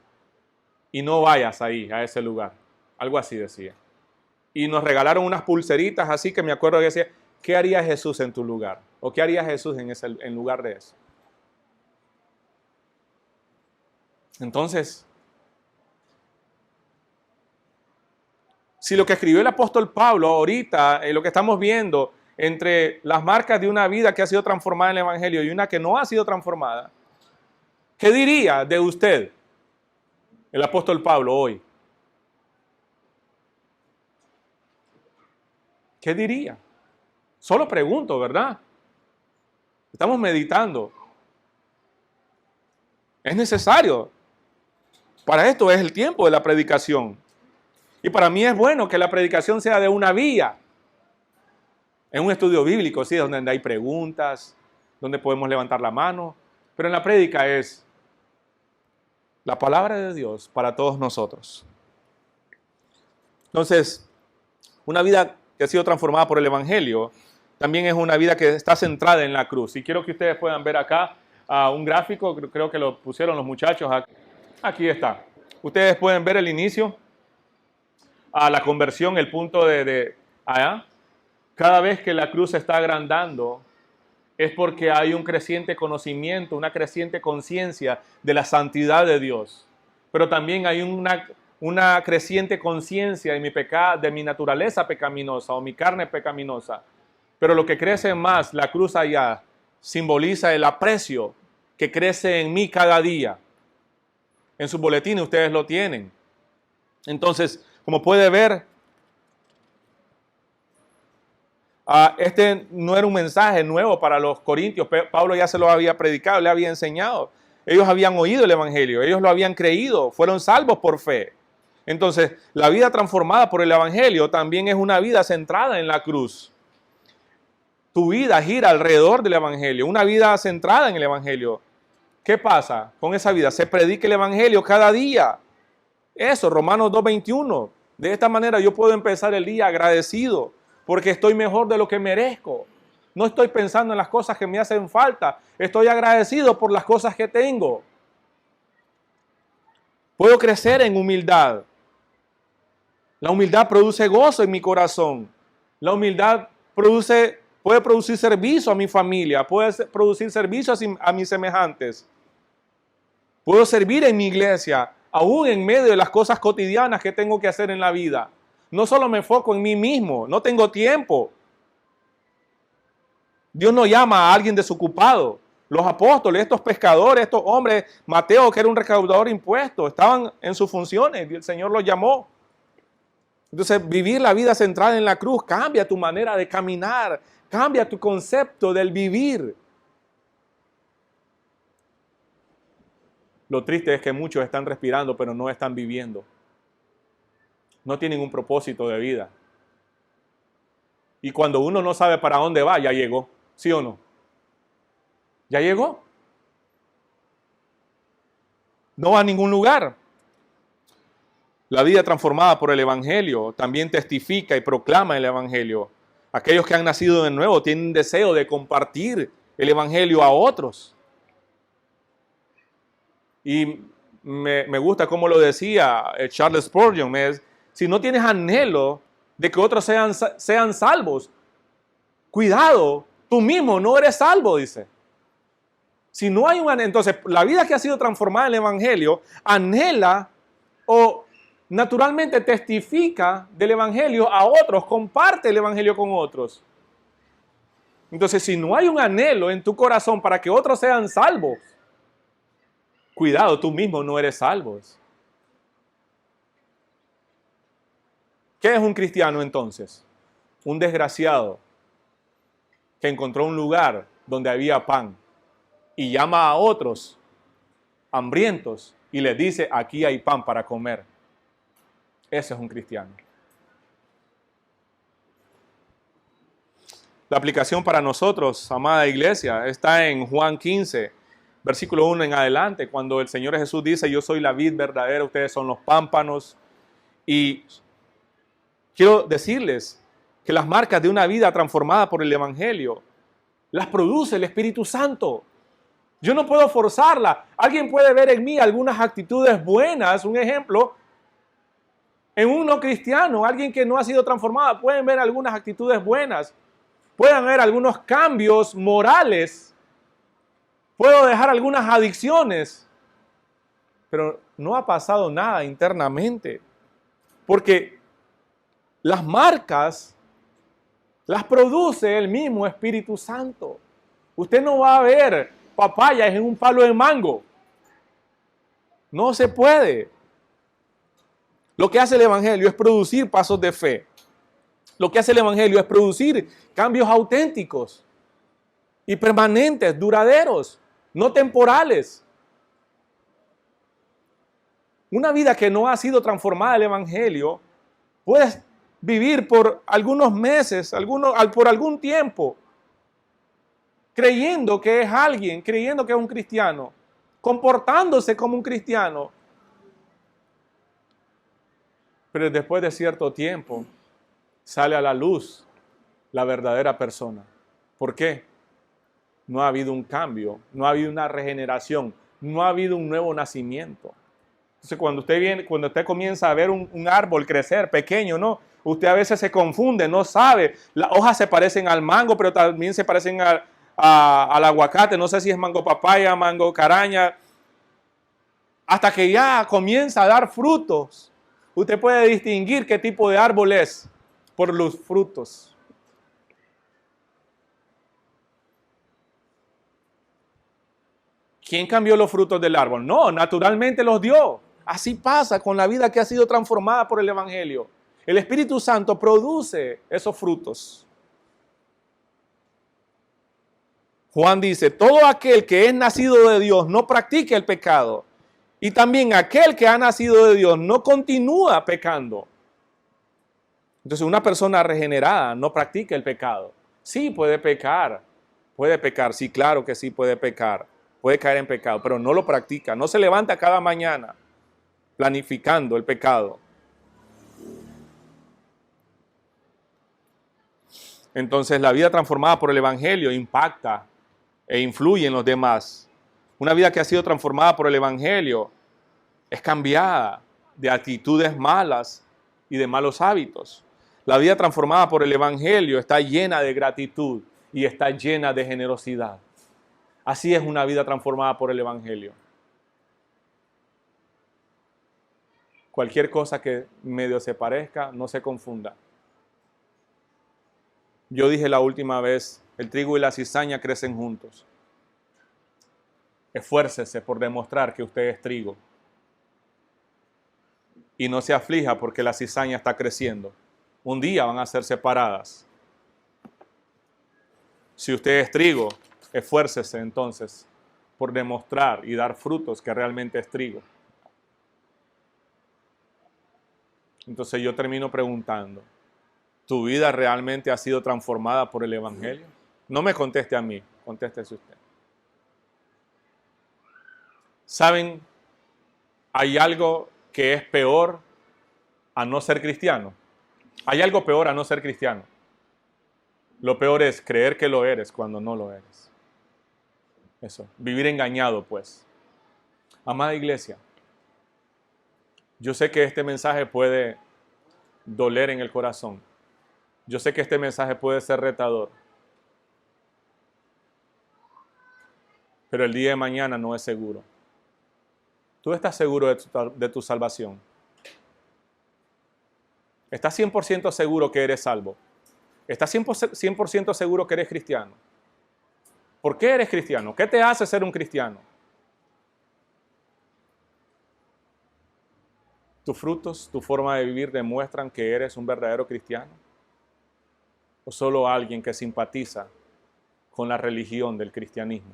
y no vayas ahí, a ese lugar. Algo así decía. Y nos regalaron unas pulseritas así que me acuerdo que decía, ¿qué haría Jesús en tu lugar? ¿O qué haría Jesús en lugar de eso? Entonces, si lo que escribió el apóstol Pablo ahorita, lo que estamos viendo entre las marcas de una vida que ha sido transformada en el Evangelio y una que no ha sido transformada, ¿qué diría de usted el apóstol Pablo hoy? ¿Qué diría? Solo pregunto, ¿verdad? Estamos meditando. Es necesario. Para esto es el tiempo de la predicación. Y para mí es bueno que la predicación sea de una vía. En un estudio bíblico, sí, donde hay preguntas, donde podemos levantar la mano. Pero en la prédica es la palabra de Dios para todos nosotros. Entonces, una vida que ha sido transformada por el Evangelio, también es una vida que está centrada en la cruz. Y quiero que ustedes puedan ver acá un gráfico, creo que lo pusieron los muchachos. Aquí está. Ustedes pueden ver el inicio, a la conversión, el punto de allá. Cada vez que la cruz se está agrandando, es porque hay un creciente conocimiento, una creciente conciencia de la santidad de Dios. pero también hay una creciente conciencia de mi pecado, de mi naturaleza pecaminosa o mi carne pecaminosa. Pero lo que crece más, la cruz allá, simboliza el aprecio que crece en mí cada día. En sus boletines ustedes lo tienen. Entonces, como puede ver, este no era un mensaje nuevo para los corintios. Pablo ya se lo había predicado, le había enseñado. Ellos habían oído el evangelio, ellos lo habían creído, fueron salvos por fe. Entonces, la vida transformada por el evangelio también es una vida centrada en la cruz. Tu vida gira alrededor del evangelio, una vida centrada en el evangelio. ¿Qué pasa con esa vida? Se predica el evangelio cada día. Eso, Romanos 2:21. De esta manera yo puedo empezar el día agradecido porque estoy mejor de lo que merezco. No estoy pensando en las cosas que me hacen falta. Estoy agradecido por las cosas que tengo. Puedo crecer en humildad. La humildad produce gozo en mi corazón. La humildad puede producir servicio a mi familia, puede producir servicio a mis semejantes. Puedo servir en mi iglesia, aún en medio de las cosas cotidianas que tengo que hacer en la vida. No solo me enfoco en mí mismo, no tengo tiempo. Dios no llama a alguien desocupado. Los apóstoles, estos pescadores, estos hombres, Mateo, que era un recaudador de impuestos, estaban en sus funciones y el Señor los llamó. Entonces, vivir la vida centrada en la cruz cambia tu manera de caminar, cambia tu concepto del vivir. Lo triste es que muchos están respirando, pero no están viviendo. No tienen un propósito de vida. Y cuando uno no sabe para dónde va, ya llegó. ¿Sí o no? Ya llegó. No va a ningún lugar. La vida transformada por el evangelio también testifica y proclama el evangelio. Aquellos que han nacido de nuevo tienen deseo de compartir el evangelio a otros. Y me gusta cómo lo decía Charles Spurgeon. Si no tienes anhelo de que otros sean salvos, cuidado, tú mismo no eres salvo, dice. Si no hay entonces la vida que ha sido transformada en el evangelio anhela o naturalmente testifica del evangelio a otros, comparte el evangelio con otros. Entonces, si no hay un anhelo en tu corazón para que otros sean salvos, cuidado, tú mismo no eres salvo. ¿Qué es un cristiano entonces? Un desgraciado que encontró un lugar donde había pan y llama a otros hambrientos y les dice, aquí hay pan para comer. Ese es un cristiano. La aplicación para nosotros, amada iglesia, está en Juan 15, versículo 1 en adelante, cuando el Señor Jesús dice, yo soy la vid verdadera, ustedes son los pámpanos. Y quiero decirles que las marcas de una vida transformada por el evangelio las produce el Espíritu Santo. Yo no puedo forzarla. Alguien puede ver en mí algunas actitudes buenas, un ejemplo. En un no cristiano, alguien que no ha sido transformado, pueden ver algunas actitudes buenas. Pueden haber algunos cambios morales. Puedo dejar algunas adicciones. Pero no ha pasado nada internamente. Porque las marcas las produce el mismo Espíritu Santo. Usted no va a ver papayas en un palo de mango. No se puede. Lo que hace el evangelio es producir pasos de fe. Lo que hace el evangelio es producir cambios auténticos y permanentes, duraderos, no temporales. Una vida que no ha sido transformada el evangelio, puedes vivir por algunos meses, por algún tiempo, creyendo que es alguien, creyendo que es un cristiano, comportándose como un cristiano. Pero después de cierto tiempo, sale a la luz la verdadera persona. ¿Por qué? No ha habido un cambio, no ha habido una regeneración, no ha habido un nuevo nacimiento. Entonces, cuando usted comienza a ver un árbol crecer pequeño, ¿no? Usted a veces se confunde, no sabe. Las hojas se parecen al mango, pero también se parecen al aguacate. No sé si es mango papaya, mango caraña. hasta que ya comienza a dar frutos. Usted puede distinguir qué tipo de árbol es por los frutos. ¿Quién cambió los frutos del árbol? No, naturalmente los dio. Así pasa con la vida que ha sido transformada por el Evangelio. El Espíritu Santo produce esos frutos. Juan dice, todo aquel que es nacido de Dios no practica el pecado. Y también aquel que ha nacido de Dios no continúa pecando. Entonces una persona regenerada no practica el pecado. Sí, puede pecar, sí, claro que sí puede pecar. Puede caer en pecado, pero no lo practica. No se levanta cada mañana planificando el pecado. Entonces la vida transformada por el Evangelio impacta e influye en los demás. Una vida que ha sido transformada por el Evangelio es cambiada de actitudes malas y de malos hábitos. La vida transformada por el Evangelio está llena de gratitud y está llena de generosidad. Así es una vida transformada por el Evangelio. Cualquier cosa que medio se parezca, no se confunda. Yo dije la última vez, el trigo y la cizaña crecen juntos. Esfuércese por demostrar que usted es trigo. Y no se aflija porque la cizaña está creciendo. Un día van a ser separadas. Si usted es trigo, esfuércese entonces por demostrar y dar frutos que realmente es trigo. Entonces yo termino preguntando, ¿tu vida realmente ha sido transformada por el Evangelio? No me conteste a mí, contéstese usted. ¿Saben? Hay algo que es peor a no ser cristiano. Hay algo peor a no ser cristiano. Lo peor es creer que lo eres cuando no lo eres. Eso, vivir engañado pues. Amada iglesia, yo sé que este mensaje puede doler en el corazón. Yo sé que este mensaje puede ser retador. Pero el día de mañana no es seguro. ¿Tú estás seguro de tu salvación? ¿Estás 100% seguro que eres salvo? ¿Estás 100% seguro que eres cristiano? ¿Por qué eres cristiano? ¿Qué te hace ser un cristiano? ¿Tus frutos, tu forma de vivir demuestran que eres un verdadero cristiano? ¿O solo alguien que simpatiza con la religión del cristianismo?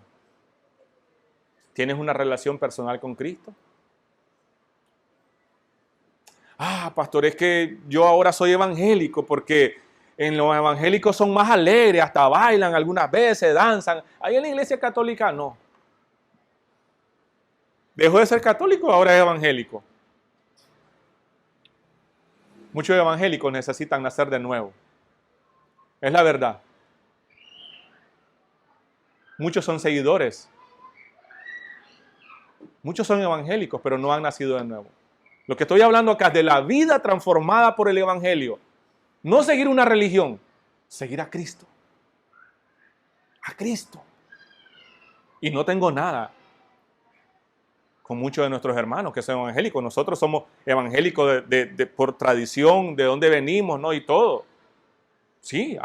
¿Tienes una relación personal con Cristo? Pastor, es que yo ahora soy evangélico porque en los evangélicos son más alegres, hasta bailan algunas veces, danzan. Ahí en la iglesia católica no. Dejó de ser católico, ahora es evangélico. Muchos evangélicos necesitan nacer de nuevo. Es la verdad. Muchos son seguidores. Muchos son evangélicos, pero no han nacido de nuevo. Lo que estoy hablando acá es de la vida transformada por el Evangelio. No seguir una religión, seguir a Cristo. A Cristo. Y no tengo nada con muchos de nuestros hermanos que son evangélicos. Nosotros somos evangélicos por tradición, de dónde venimos, ¿no? Y todo. Sí,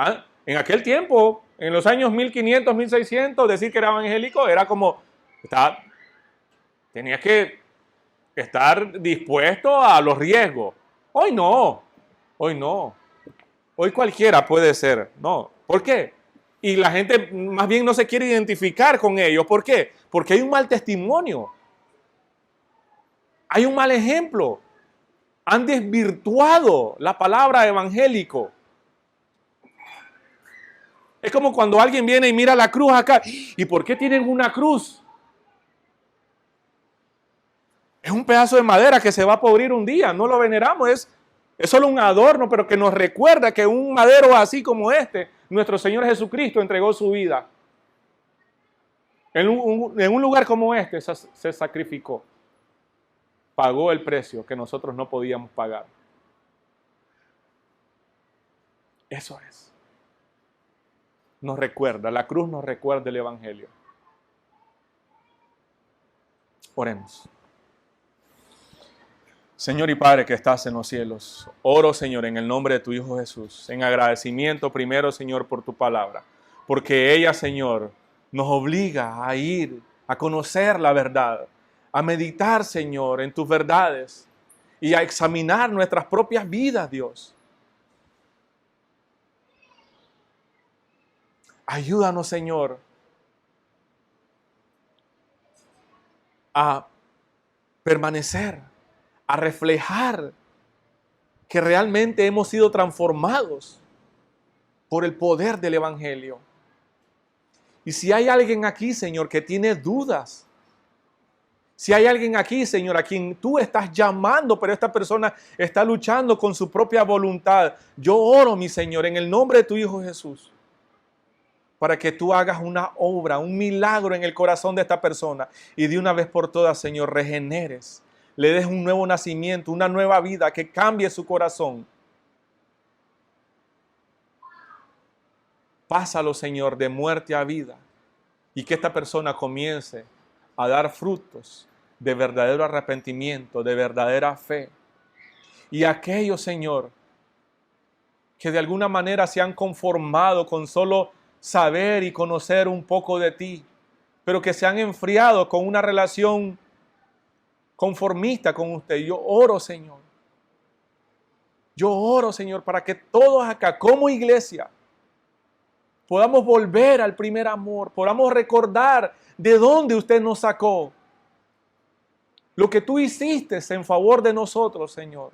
en aquel tiempo, en los años 1500, 1600, decir que era evangélico era como, tenía que estar dispuesto a los riesgos. Hoy no, hoy no. Hoy cualquiera puede ser, no. ¿Por qué? Y la gente más bien no se quiere identificar con ellos. ¿Por qué? Porque hay un mal testimonio. Hay un mal ejemplo. Han desvirtuado la palabra evangélico. Es como cuando alguien viene y mira la cruz acá. ¿Y por qué tienen una cruz? Es un pedazo de madera que se va a podrir un día. No lo veneramos. Es solo un adorno, pero que nos recuerda que un madero así como este, nuestro Señor Jesucristo entregó su vida. En un lugar como este se sacrificó. Pagó el precio que nosotros no podíamos pagar. Eso es. Nos recuerda, la cruz nos recuerda el Evangelio. Oremos. Señor y Padre que estás en los cielos, oro, Señor, en el nombre de tu Hijo Jesús, en agradecimiento primero, Señor, por tu palabra, porque ella, Señor, nos obliga a ir, a conocer la verdad, a meditar, Señor, en tus verdades y a examinar nuestras propias vidas, Dios. Ayúdanos, Señor, a permanecer, a reflejar que realmente hemos sido transformados por el poder del Evangelio. Y si hay alguien aquí, Señor, que tiene dudas, si hay alguien aquí, Señor, a quien tú estás llamando, pero esta persona está luchando con su propia voluntad, yo oro, mi Señor, en el nombre de tu Hijo Jesús, para que tú hagas una obra, un milagro en el corazón de esta persona y de una vez por todas, Señor, regeneres, le des un nuevo nacimiento, una nueva vida que cambie su corazón. Pásalo, Señor, de muerte a vida y que esta persona comience a dar frutos de verdadero arrepentimiento, de verdadera fe. Y aquellos, Señor, que de alguna manera se han conformado con solo saber y conocer un poco de ti, pero que se han enfriado con una relación conformista con usted. Yo oro, Señor. Yo oro, Señor, para que todos acá, como iglesia, podamos volver al primer amor, podamos recordar de dónde usted nos sacó, lo que tú hiciste en favor de nosotros, Señor.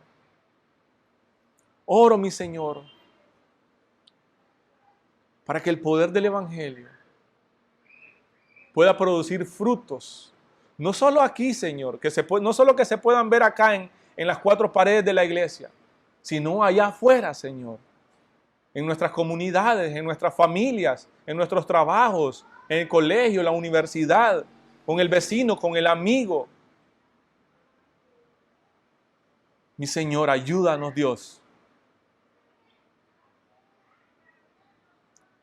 Oro, mi Señor, para que el poder del Evangelio pueda producir frutos, no solo aquí, Señor, no solo que se puedan ver acá en las cuatro paredes de la iglesia, sino allá afuera, Señor, en nuestras comunidades, en nuestras familias, en nuestros trabajos, en el colegio, en la universidad, con el vecino, con el amigo. Mi Señor, ayúdanos, Dios,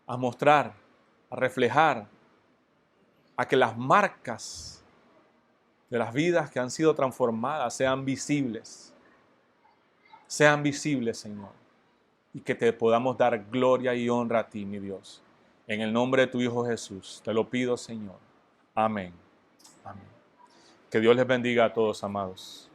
a mostrar, a reflejar, a que las marcas de las vidas que han sido transformadas sean visibles, Señor, y que te podamos dar gloria y honra a ti, mi Dios. En el nombre de tu Hijo Jesús, te lo pido, Señor. Amén. Amén. Que Dios les bendiga a todos, amados.